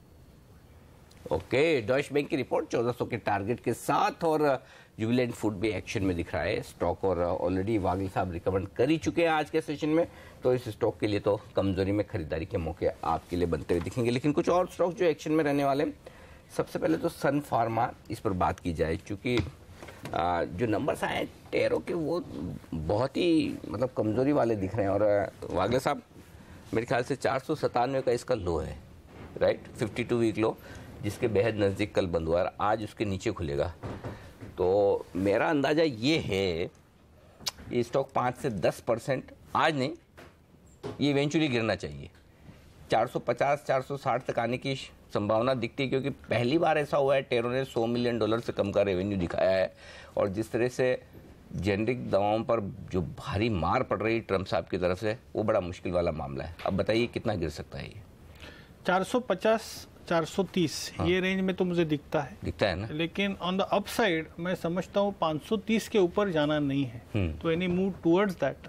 ओके, डॉइचे बैंक की रिपोर्ट 1400 के टारगेट के साथ और जुबिलेंट फूड भी एक्शन में दिख रहा है स्टॉक और ऑलरेडी वागिल साहब रिकमेंड कर ही चुके हैं आज के सेशन में, तो इस स्टॉक के लिए तो कमजोरी में खरीदारी के मौके आपके लिए बनते हुए दिखेंगे। लेकिन कुछ और स्टॉक जो एक्शन में रहने वाले, सबसे पहले तो सन फार्मा, इस पर बात की जाए क्योंकि जो नंबर्स आए टेरो के वो बहुत ही मतलब कमजोरी वाले दिख रहे हैं और वागले साहब मेरे ख्याल से 497 का इसका लो है, राइट, 52 वीक लो, जिसके बेहद नज़दीक कल बंद हुआ और आज उसके नीचे खुलेगा। तो मेरा अंदाज़ा ये है ये स्टॉक 5 से 10% आज नहीं, ये इवेंचुअली गिरना चाहिए। 450-460 तक आने की संभावना दिखती है क्योंकि पहली बार ऐसा हुआ है टेरो ने $100 मिलियन से कम का रेवेन्यू दिखाया है और जिस तरह से जेनरिक दवाओं पर जो भारी मार पड़ रही ट्रम्प साहब की तरफ से वो बड़ा मुश्किल वाला मामला है। अब बताइए कितना गिर सकता है ये? 450-430 ये रेंज में तो मुझे दिखता है ना, लेकिन ऑन द अपसाइड मैं समझता हूँ 530 के ऊपर जाना नहीं है। तो any move towards that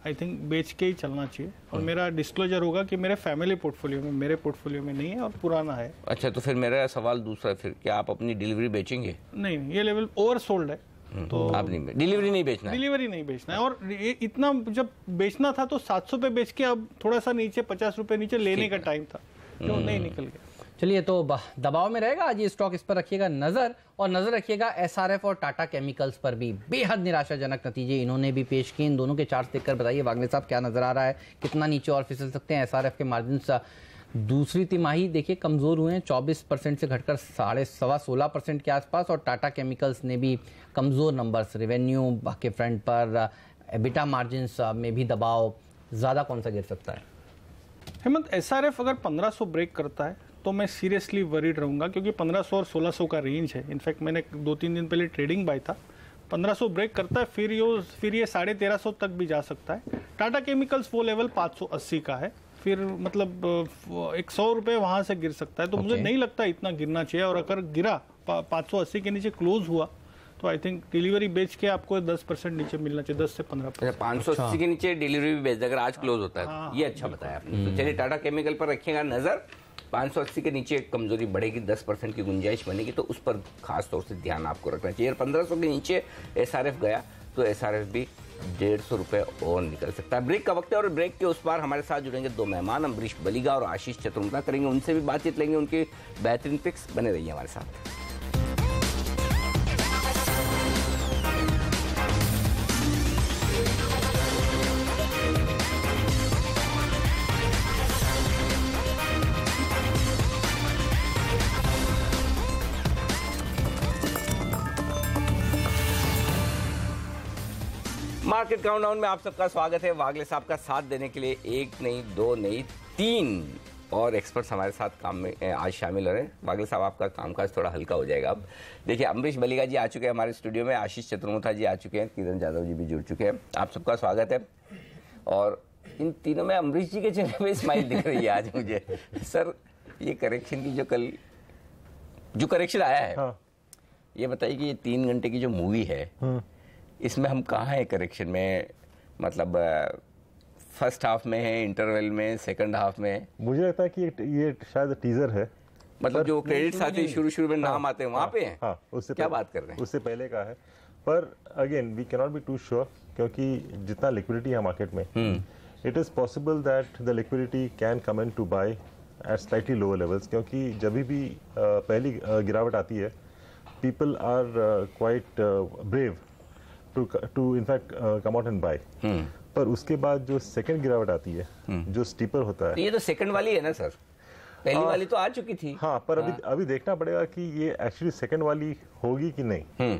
I think बेच के ही चलना चाहिए। और मेरा डिस्क्लोजर होगा कि मेरे फैमिली पोर्टफोलियो में, मेरे पोर्टफोलियो में नहीं है और पुराना है। अच्छा, तो फिर मेरा सवाल दूसरा, फिर क्या आप अपनी डिलीवरी बेचेंगे? नहीं, ये लेवल ओवर सोल्ड है तो आप नहीं, डिलीवरी नहीं बेचना है। डिलीवरी नहीं बेचना है और इतना जब बेचना था तो 700 पे बेच के अब थोड़ा सा नीचे 50 रुपए नीचे लेने का टाइम था, जो नहीं निकल गया। चलिए, तो दबाव में रहेगा आज ये स्टॉक, इस पर रखिएगा नजर और नजर रखिएगा SRF और टाटा केमिकल्स पर भी। बेहद निराशाजनक नतीजे इन्होंने भी पेश किए। इन दोनों के चार्ट्स देखकर बताइए वागले साहब क्या नजर आ रहा है, कितना नीचे और फिसल सकते हैं? SRF के मार्जिन दूसरी तिमाही देखिए कमजोर हुए हैं, 24% से घटकर 16.5% के आसपास। और टाटा केमिकल्स ने भी कमजोर नंबर्स, रेवेन्यू के फ्रंट पर, एबिटा मार्जिन में भी दबाव। ज्यादा कौन सा गिर सकता है? हेमंत, SRF अगर 1500 ब्रेक करता है तो मैं सीरियसली वरीड रहूंगा क्योंकि 1500 और 1600 का रेंज है। इनफैक्ट मैंने 2-3 दिन पहले ट्रेडिंग बाय था। 1500 ब्रेक करता है फिर ये 1350 तक भी जा सकता है। टाटा केमिकल्स वो लेवल 580 का है, फिर मतलब 100 रुपये वहाँ से गिर सकता है। तो मुझे नहीं लगता इतना गिरना चाहिए और अगर गिरा 580 के नीचे क्लोज हुआ तो आई थिंक डिलीवरी बेच के आपको 10% नीचे मिलना चाहिए, 10 से 15%। 580 के नीचे डिलीवरी भी बेच, अगर आज क्लोज होता है ये अच्छा बताया आपने। तो चलिए टाटा केमिकल पर रखिएगा नजर। 580 के नीचे कमजोरी बढ़ेगी, 10% की गुंजाइश बनेगी तो उस पर खास तौर से ध्यान आपको रखना चाहिए। 1500 के नीचे SRF गया तो SRF भी 150 रुपये और निकल सकता है। ब्रेक का वक्त है और ब्रेक के उस पार हमारे साथ जुड़ेंगे दो मेहमान, अम्बरीश बलिगा और आशीष चतुर्वेदी करेंगे, उनसे भी बातचीत लेंगे, उनकी बेहतरीन पिक्स। बने रहिए हमारे साथ। मार्केट काउंटडाउन में आप सबका स्वागत है। वागले साहब का साथ देने के लिए 1 नहीं 2 नहीं 3 और एक्सपर्ट्स हमारे साथ काम में आज शामिल हो रहे हैं। वागले साहब आपका कामकाज थोड़ा हल्का हो जाएगा अब। देखिए, अम्बरीश बलिगा जी आ चुके हैं हमारे स्टूडियो में, आशीष चतुर्वेदी जी आ चुके हैं, किरण यादव जी भी जुड़ चुके हैं। आप सबका स्वागत है। और इन तीनों में अम्बरीश जी के चेहरे पे स्माइल दिख रही है आज मुझे। सर, ये करेक्शन की जो करेक्शन आया है, ये बताइए कि ये 3 घंटे की जो मूवी है इसमें हम कहाँ हैं करेक्शन में? मतलब फर्स्ट हाफ में है, इंटरवल में, सेकंड हाफ में? मुझे लगता है कि ये शायद टीजर है। मतलब जो क्रेडिट्स आते हैं शुरू में नाम आते हैं वहाँ पे हैं? हाँ, उससे क्या बात कर रहे हैं? उससे पहले का है, पर again we can not be too sure क्योंकि जितना लिक्विडिटी है मार्केट में, it is possible that the liquidity can come in to buy at slightly lower levels, क्योंकि जब भी पहली गिरावट आती है people are quite brave to in fact come out and buy. पर उसके बाद जो सेकंड गिरावट आती है जो स्टीपर होता है, ये तो सेकंड वाली है ना सर? पहली वाली तो आ चुकी थी। हाँ, पर अभी देखना पड़ेगा कि ये एक्चुअली सेकंड वाली होगी कि नहीं,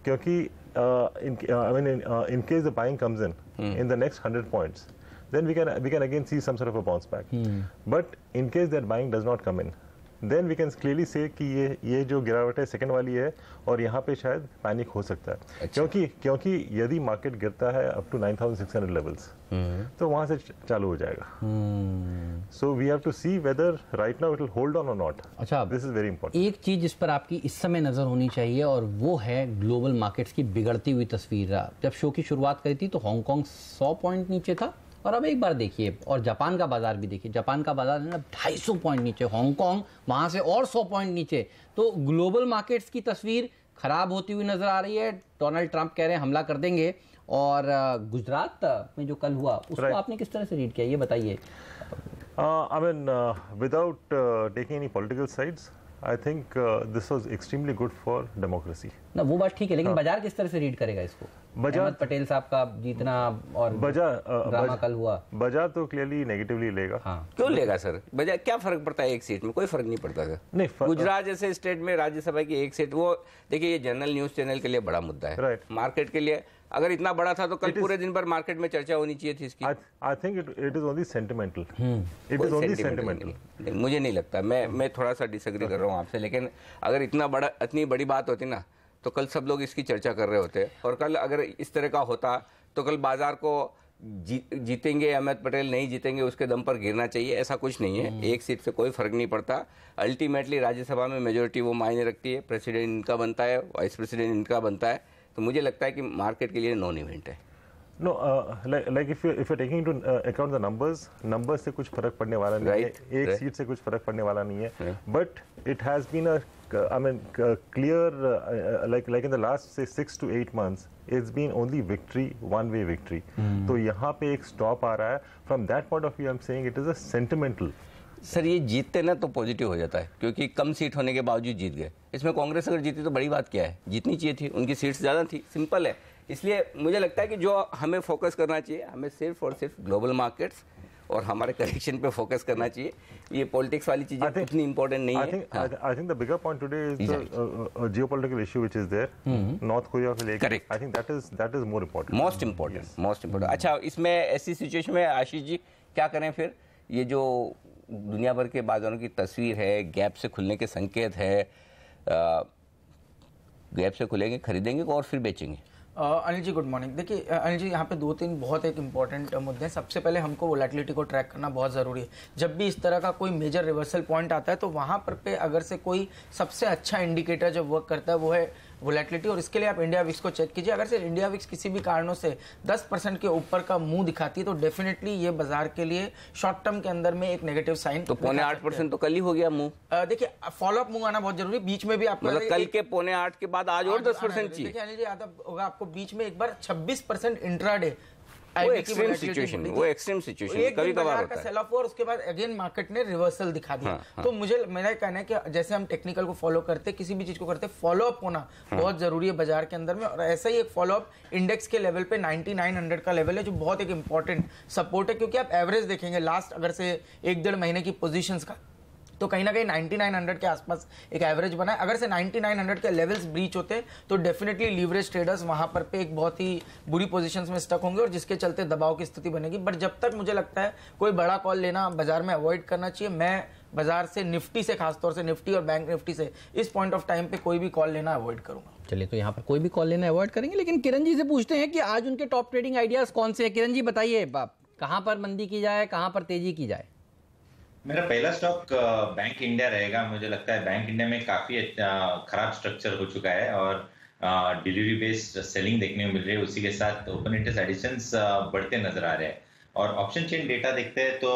क्योंकि in case the buying comes in the next 100 points, then we can again see some sort of a bounce back. But in case that buying does not come in, then we can clearly say कि ये जो गिरावट है second वाली है और यहाँ पे शायद पैनिक हो सकता है। क्योंकि यदि मार्केट गिरता है अप टू 9600 लेवल्स, तो वहाँ से चालू हो जाएगा। So we have to see whether right now it will hold on और नॉट। अच्छा, दिस इज वेरी इंपॉर्टेंट। एक चीज जिस पर आपकी इस समय नजर होनी चाहिए और वो है ग्लोबल मार्केट्स की बिगड़ती हुई तस्वीर। जब शो की शुरुआत करी थी तो हांगकांग 100 पॉइंट नीचे था, और अब एक बार देखिए, और जापान का बाजार भी देखिए, जापान का बाजार है ना 250 पॉइंट नीचे, हांगकांग वहां से और 100 पॉइंट नीचे। तो ग्लोबल मार्केट्स की तस्वीर खराब होती हुई नजर आ रही है। डोनाल्ड ट्रंप कह रहे हैं हमला कर देंगे, और गुजरात में जो कल हुआ उसको आपने किस तरह से रीड किया, ये बताइए। I mean, without taking any political sides, I think this was extremely good for democracy. ना वो बात ठीक है, लेकिन बाजार किस तरह से रीड करेगा इसको? अहमद पटेल साहब का जीतना और ड्रामा कल हुआ, बाजार तो क्लियरली नेगेटिवली लेगा। हाँ, क्यों लेगा सर? बाजार क्या फर्क पड़ता है एक सीट में? कोई फर्क नहीं पड़ता सर। नहीं, गुजरात जैसे स्टेट में राज्यसभा की एक सीट, वो देखिए ये जनरल न्यूज चैनल के लिए बड़ा मुद्दा है, राइट। मार्केट के लिए अगर इतना बड़ा था तो कल पूरे दिन भर मार्केट में चर्चा होनी चाहिए थी इसकी। I think it is only sentimental. It is only sentimental. मुझे नहीं लगता, मैं थोड़ा सा डिसएग्री कर रहा हूँ आपसे, लेकिन अगर इतनी बड़ी बात होती ना तो कल सब लोग इसकी चर्चा कर रहे होते, और कल अगर इस तरह का होता तो कल बाजार को जीतेंगे अहमद पटेल, नहीं जीतेंगे उसके दम पर गिरना चाहिए, ऐसा कुछ नहीं है। एक सीट से कोई फर्क नहीं पड़ता। अल्टीमेटली राज्यसभा में मेजोरिटी वो मायने रखती है, प्रेसिडेंट इनका बनता है, वाइस प्रेसिडेंट इनका बनता है। तो मुझे लगता है कि मार्केट के लिए नॉन इवेंट है। No, like if you're taking into account the numbers से कुछ फर्क पड़ने वाला नहीं है, एक सीट से कुछ फर्क पड़ने वाला नहीं है। But it has been clear, like in the last say 6 to 8 months, it's been only victory, one way victory. तो यहाँ पे एक stop आ रहा है। From that point of view, I'm saying it is a sentimental. Sir ये जीतते ना तो पॉजिटिव हो जाता है, क्योंकि कम सीट होने के बावजूद जीत गए। इसमें कांग्रेस अगर जीती तो बड़ी बात क्या है, जीतनी चाहिए थी, उनकी सीट्स ज़्यादा थी, सिंपल है। इसलिए मुझे लगता है कि जो हमें फोकस करना चाहिए, हमें सिर्फ और सिर्फ ग्लोबल मार्केट्स और हमारे करेक्शन पे फोकस करना चाहिए। ये पॉलिटिक्स वाली चीजें इतनी इंपॉर्टेंट नहीं है। I think the bigger point today is the geopolitical issue which is there. North Korea को लेकर, I think that is more important. Most important. अच्छा, इसमें ऐसी सिचुएशन में आशीष जी क्या करें फिर? ये जो दुनिया भर के बाजारों की तस्वीर है, गैप से खुलने के संकेत है, गैप से खुलेंगे, खरीदेंगे और फिर बेचेंगे। Anil ji good morning. देखिए अनिल जी, यहाँ पे 2-3 बहुत एक इंपॉर्टेंट मुद्दे हैं। सबसे पहले हमको वोलेटिलिटी को ट्रैक करना बहुत ज़रूरी है। जब भी इस तरह का कोई मेजर रिवर्सल पॉइंट आता है तो वहाँ पर पे अगर से कोई सबसे अच्छा इंडिकेटर जो वर्क करता है वो है वोलेटिलिटी, और इसके लिए आप इंडिया विक्स को चेक कीजिए। अगर से इंडिया विक्स किसी भी कारणों से 10% के ऊपर का मुंह दिखाती है तो डेफिनेटली ये बाजार के लिए शॉर्ट टर्म के अंदर में एक नेगेटिव साइन। तो 0.8% तो कल ही हो गया मुंह। देखिए फॉलोअप मुंह आना बहुत जरूरी। बीच में भी आप मतलब कल के 0.8 के बाद आज और 10% चाहिए। देखिए अनिल जी, आता होगा आपको बीच में एक बार 26% इंट्राडे, वो एक्सट्रीम सिचुएशन कभी कभार होता है। सेल ऑफ और उसके बाद अगेन मार्केट ने रिवर्सल दिखा दिया। तो मुझे मेरा कहना है कि जैसे हम टेक्निकल को फॉलो करते, किसी भी चीज को करते, फॉलो अप होना बहुत जरूरी है बाजार के अंदर में। और ऐसा ही एक फॉलो अप इंडेक्स के लेवल पे 9900 का लेवल है जो बहुत एक इंपॉर्टेंट सपोर्ट है, क्योंकि आप एवरेज देखेंगे लास्ट अगर से 1-1.5 महीने की पोजीशंस का, तो कहीं ना कहीं 9900 के आसपास एक एवरेज बना है। अगर से 9900 के लेवल्स ब्रीच होते हैं तो डेफिनेटली लीवरेज ट्रेडर्स वहां पर पे एक बहुत ही बुरी पोजीशंस में स्टक होंगे और जिसके चलते दबाव की स्थिति बनेगी। बट जब तक मुझे लगता है कोई बड़ा कॉल लेना बाजार में अवॉइड करना चाहिए। मैं बाजार से निफ्टी से, खासतौर से निफ्टी और बैंक निफ्टी से इस पॉइंट ऑफ टाइम पे कोई भी कॉल लेना अवॉइड करूंगा। चलिए, तो यहाँ पर कोई भी कॉल लेना अवॉइड करेंगे, लेकिन किरण जी से पूछते हैं कि आज उनके टॉप ट्रेडिंग आइडियाज कौन से हैं। किरण जी बताइए, कहाँ पर मंदी की जाए, कहाँ पर तेजी की जाए? मेरा पहला स्टॉक बैंक इंडिया रहेगा। मुझे लगता है बैंक इंडिया में काफी खराब स्ट्रक्चर हो चुका है और डिलीवरी बेस्ड सेलिंग देखने को मिल रही है। उसी के साथ ओपन इंटरेस्ट एडिशंस बढ़ते नजर आ रहे हैं। और ऑप्शन चेन डेटा देखते हैं तो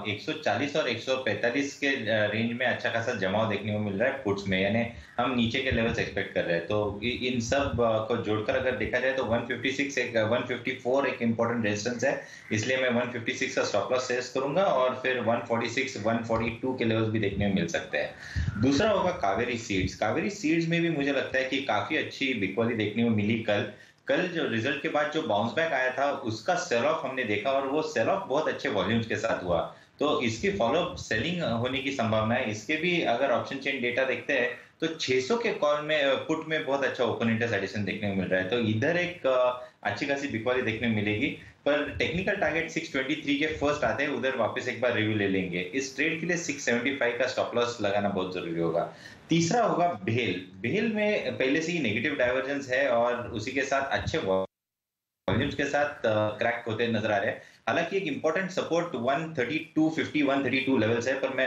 140 और 145 के रेंज में अच्छा खासा जमाव देखने को मिल रहा है पुट्स में, यानी हम नीचे के लेवल्स एक्सपेक्ट कर रहे हैं। तो इन सब को जोड़कर अगर देखा जाए तो 154 एक इंपॉर्टेंट रेजिस्टेंस है, इसलिए मैं 156 का स्टॉप लॉस सेट करूंगा और फिर 146, 142 के लेवल्स भी देखने को मिल सकते हैं। दूसरा होगा कावेरी सीड्स। कावेरी सीड्स में भी मुझे लगता है कि काफी अच्छी बिकवाली देखने को मिली कल, कल जो रिजल्ट के बाद जो बाउंस बैक आया था उसका सेल ऑफ हमने देखा और वो सेल ऑफ बहुत अच्छे वॉल्यूम्स के साथ हुआ, तो इसकी फॉलोअप सेलिंग होने की संभावना है। इसके भी अगर ऑप्शन चेन डेटा देखते हैं तो 600 के कॉल में पुट में बहुत अच्छा ओपन इंटरेस्ट एडिशन देखने को मिल रहा है, तो इधर एक अच्छी खासी बिकवाली देखने को मिलेगी। पर टेक्निकल टारगेट 623 के फर्स्ट आते हैं, उधर वापस एक बार रिव्यू ले लेंगे। इस ट्रेड के लिए 675 का स्टॉप लॉस लगाना बहुत जरूरी होगा। तीसरा होगा भेल में पहले से ही नेगेटिव डाइवर्जेंस है और उसी के साथ अच्छे वॉल्यूम्स के साथ क्रैक होते नजर आ रहे हैं। हालांकि एक इंपॉर्टेंट सपोर्ट 132.50 132 लेवल्स है, पर मैं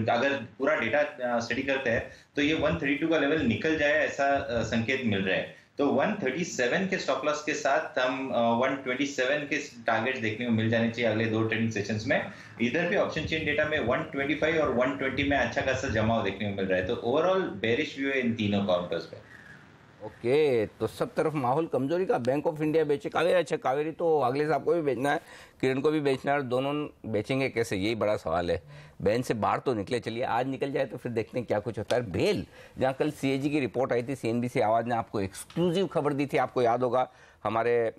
अगर पूरा डेटा स्टडी करते हैं तो ये 132 का लेवल निकल जाए ऐसा संकेत मिल रहा है। तो 137 के स्टॉप लॉस के साथ हम 127 के टारगेट्स देखने को मिल जाने चाहिए अगले 2 ट्रेडिंग सेशंस में। इधर भी ऑप्शन चेन डेटा में 125 और 120 में अच्छा खासा जमाव देखने को मिल रहा है, तो ओवरऑल बेरिश व्यू है इन तीनों काउंटर्स पे। ओके, तो सब तरफ माहौल कमजोरी का। बैंक ऑफ इंडिया बेचे कावेरी, अच्छा कावेरी तो अगले साहब को भी बेचना है, किरण को भी बेचना है, और दोनों बेचेंगे कैसे, यही बड़ा सवाल है। बैंक से बाहर तो निकले, चलिए आज निकल जाए तो फिर देखते हैं क्या कुछ होता है। भेल, जहाँ कल सीएजी की रिपोर्ट आई थी, सीएनबीसी आवाज़ ने आपको एक्सक्लूसिव खबर दी थी, आपको याद होगा, हमारे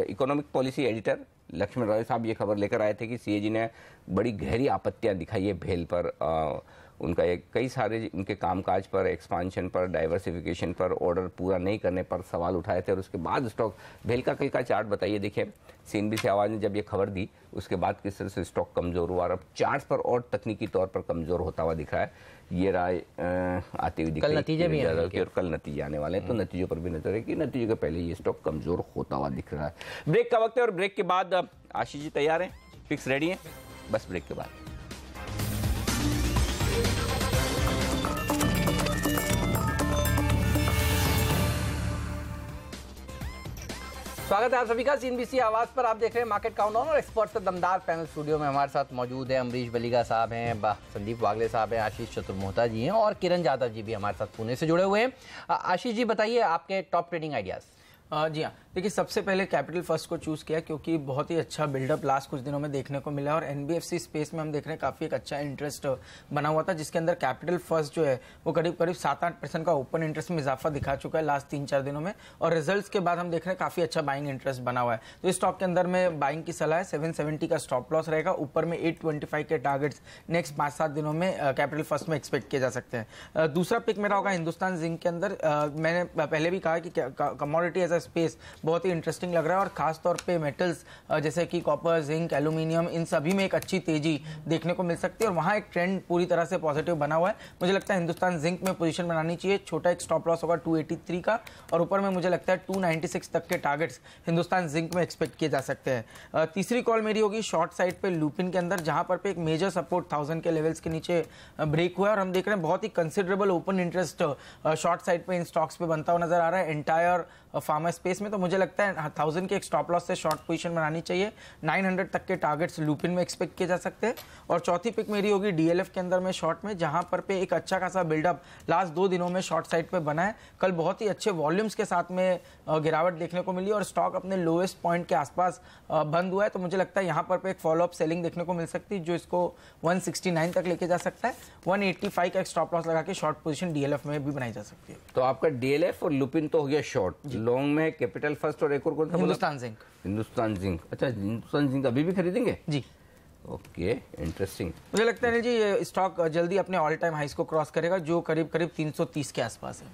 economic policy editor Lakshman Roy साहब ये खबर लेकर आए थे कि सीएजी ने बड़ी गहरी आपत्तियां दिखाई है भेल पर। उनका एक कई सारे उनके कामकाज पर, एक्सपांशन पर, डाइवर्सिफिकेशन पर, ऑर्डर पूरा नहीं करने पर सवाल उठाए थे, और उसके बाद स्टॉक भेल का कल का चार्ट बताइए। देखिए सीएनबीसी आवाज़ ने जब ये खबर दी उसके बाद किस तरह से स्टॉक कमज़ोर हुआ, और अब चार्ट पर और तकनीकी तौर पर कमज़ोर होता हुआ दिख रहा है। ये राय आती हुई दिख रही है, नतीजे भी और कल नतीजे आने वाले हैं, तो नतीजों पर भी नजर है कि नतीजों के पहले ये स्टॉक कमज़ोर होता हुआ दिख रहा है। ब्रेक का वक्त है और ब्रेक के बाद आशीष जी तैयार हैं, फिक्स रेडी हैं, बस ब्रेक के बाद। स्वागत है आप सभी का सीएनबीसी आवाज पर। आप देख रहे हैं मार्केट काउंटडाउन और एक्सपर्ट से दमदार पैनल। स्टूडियो में हमारे साथ मौजूद है अमरीश बलिगा साहब हैं, संदीप वागले साहब हैं, आशीष चतुर्मोहता जी हैं और किरण यादव जी भी हमारे साथ पुणे से जुड़े हुए हैं। आशीष जी बताइए आपके टॉप ट्रेडिंग आइडियाज। जी हाँ, देखिए सबसे पहले कैपिटल फर्स्ट को चूज किया क्योंकि बहुत ही अच्छा बिल्डअप लास्ट कुछ दिनों में देखने को मिला, और एनबीएफसी स्पेस में हम देख रहे हैं काफी एक अच्छा इंटरेस्ट बना हुआ था, जिसके अंदर कैपिटल फर्स्ट जो है वो करीब 7-8% का ओपन इंटरेस्ट में इजाफा दिखा चुका है लास्ट 3-4 दिनों में, और रिजल्ट्स के बाद हम देख रहे हैं काफी अच्छा बाइंग इंटरेस्ट बना हुआ है। तो इस स्टॉक के अंदर में बाइंग की सलाह है, 770 का स्टॉप लॉस रहेगा, ऊपर में 825 के टारगेट्स नेक्स्ट 5-7 दिनों में कैपिटल फर्स्ट में एक्सपेक्ट किए जा सकते हैं। दूसरा पिक मेरा होगा हिंदुस्तान जिंक के अंदर। मैंने पहले भी कहा कि कमोडिटी एज अ स्पेस बहुत ही इंटरेस्टिंग लग रहा है, और खास तौर पे मेटल्स जैसे कि कॉपर, जिंक, एल्यूमिनियम, इन सभी में एक अच्छी तेजी देखने को मिल सकती है, और वहां एक ट्रेंड पूरी तरह से पॉजिटिव बना हुआ है। मुझे लगता है हिंदुस्तान जिंक में पोजीशन बनानी चाहिए। छोटा एक स्टॉप लॉस होगा 283 का, और ऊपर में मुझे लगता है 296 तक के टारगेट्स हिंदुस्तान जिंक में एक्सपेक्ट किए जा सकते हैं। तीसरी कॉल मेरी होगी शॉर्ट साइड पे लुपिन के अंदर, जहां पर पे एक मेजर सपोर्ट 1000 के लेवल्स के नीचे ब्रेक हुआ है, और हम देख रहे हैं बहुत ही considerable open interest short side पे इन स्टॉक्स पे बनता हुआ नजर आ रहा है एंटायर फार्मा स्पेस में। तो मुझे लगता है 1000 के एक स्टॉप लॉस से शॉर्ट पोजीशन बनानी चाहिए। 900 तक के टारगेट्स लुपिन में एक्सपेक्ट किए जा सकते हैं। और चौथी पिक मेरी होगी डीएलएफ के अंदर में शॉर्ट में, जहां पर पे एक अच्छा खासा बिल्डअप लास्ट 2 दिनों में शॉर्ट साइड पे बना है। कल बहुत ही अच्छे वॉल्यूम्स के साथ में गिरावट देखने को मिली, और स्टॉक अपने लोएस्ट पॉइंट के आसपास बंद हुआ है। तो मुझे लगता है यहाँ पर पे एक फॉलोअप सेलिंग देखने को मिल सकती है, जो इसको 169 तक लेके जा सकता है। 185 का एक स्टॉप लॉस लगा के शॉर्ट पोजीशन डीएलएफ में भी बनाई जा सकती है। तो आपका डीएलएफ और लुपिन तो हो गया शॉर्ट, लॉन्ग में कैपिटल फर्स्ट और एक और कौन सा? हिंदुस्तान जिंक। हिंदुस्तान जिंक, अच्छा हिंदुस्तान जिंक अभी भी खरीदेंगे जी? Okay, interesting. मुझे लगता है जी ये स्टॉक जल्दी अपने ऑल टाइम हाइस को क्रॉस करेगा, जो करीब 330 के आसपास है।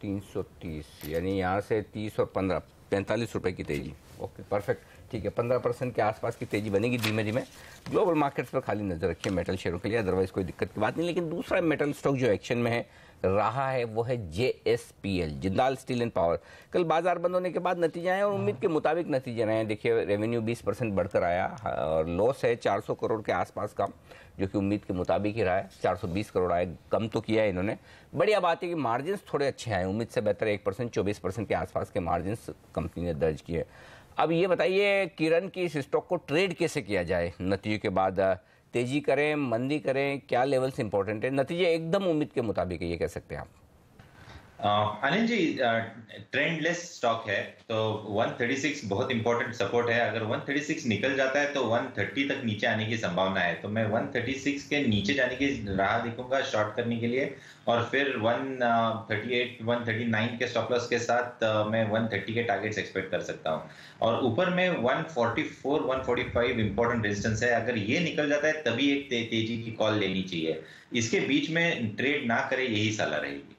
330 यानी यहाँ से 30 और 15 45 रुपए की तेजी। ओके परफेक्ट, ठीक है, 15% के आसपास की तेजी बनेगी धीमे धीमे। ग्लोबल मार्केट्स पर खाली नजर रखिए मेटल शेयरों के लिए, अदरवाइज कोई दिक्कत की बात नहीं। लेकिन दूसरा मेटल स्टॉक जो एक्शन में है रहा है वो है JSPL, Jindal steel and power. कल बाजार बंद होने के बाद नतीजे आए और उम्मीद के मुताबिक नतीजे रहे हैं। देखिए रेवेन्यू 20% बढ़कर आया, और लॉस है 400 करोड़ के आसपास का, जो कि उम्मीद के मुताबिक ही रहा है। 420 करोड़ आए, कम तो किया है इन्होंने। बढ़िया बात है कि मार्जिन थोड़े अच्छे आए, उम्मीद से बेहतर 1%, 24% के आसपास के मार्जिन कंपनी ने दर्ज किए। अब ये बताइए किरण की इस स्टॉक को ट्रेड कैसे किया जाए नतीजों के बाद? तेजी करें, मंदी करें, क्या लेवल्स इंपॉर्टेंट है? नतीजे एकदम उम्मीद के मुताबिक है, ये कह सकते हैं आप? अनिल जी, ट्रेंडलेस स्टॉक है तो 136 बहुत इंपॉर्टेंट सपोर्ट है। अगर 136 निकल जाता है तो 130 तक नीचे आने की संभावना है, तो मैं 136 के नीचे जाने की राह देखूंगा शॉर्ट करने के लिए, और फिर 138 139 के स्टॉप लॉस के साथ मैं 130 के टारगेट्स एक्सपेक्ट कर सकता हूं। और ऊपर में 144 145 इंपॉर्टेंट रेजिस्टेंस है, अगर ये निकल जाता है तभी एक तेजी की कॉल लेनी चाहिए। इसके बीच में ट्रेड ना करे, यही सलाह रहेगी।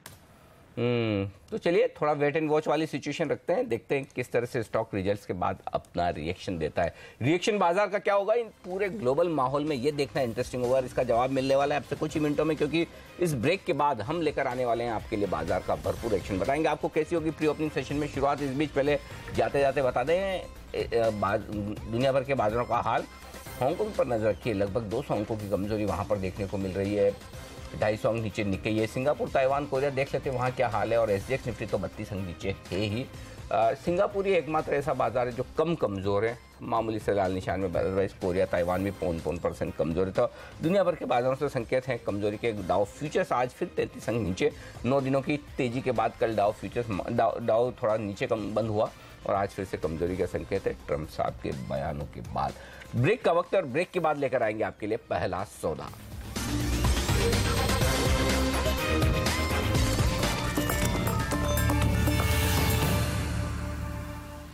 तो चलिए थोड़ा वेट एंड वॉच वाली सिचुएशन रखते हैं, देखते हैं किस तरह से स्टॉक रिजल्ट्स के बाद अपना रिएक्शन देता है। रिएक्शन बाजार का क्या होगा इन पूरे ग्लोबल माहौल में, ये देखना इंटरेस्टिंग होगा। इसका जवाब मिलने वाला है आपसे कुछ ही मिनटों में, क्योंकि इस ब्रेक के बाद हम लेकर आने वाले हैं आपके लिए बाजार का भरपूर एक्शन। बताएंगे आपको कैसी होगी प्री ओपनिंग सेशन में शुरुआत। इस बीच पहले जाते जाते बता दें दुनिया भर के बाजारों का हाल। हांगकांग पर नजर रखिए, लगभग 200 अंकों की कमजोरी वहां पर देखने को मिल रही है। 250 अंक नीचे निकली है। सिंगापुर, ताइवान, कोरिया देख लेते हैं वहाँ क्या हाल है। और SGX निफ्टी तो 32 अंक नीचे है ही। सिंगापुर ही एकमात्र ऐसा बाजार है जो कम कमज़ोर है, मामूली से लाल निशान में। अदरवाइज कोरिया, ताइवान भी 0.5% कमजोर है। तो दुनिया भर के बाजारों से संकेत हैं कमजोरी के। डाउ फ्यूचर्स आज फिर 33 अंक नीचे। 9 दिनों की तेजी के बाद कल डाउ थोड़ा नीचे कम बंद हुआ और आज फिर से कमजोरी का संकेत है ट्रम्प साहब के बयानों के बाद। ब्रेक का वक्त, और ब्रेक के बाद लेकर आएंगे आपके लिए पहला सौदा।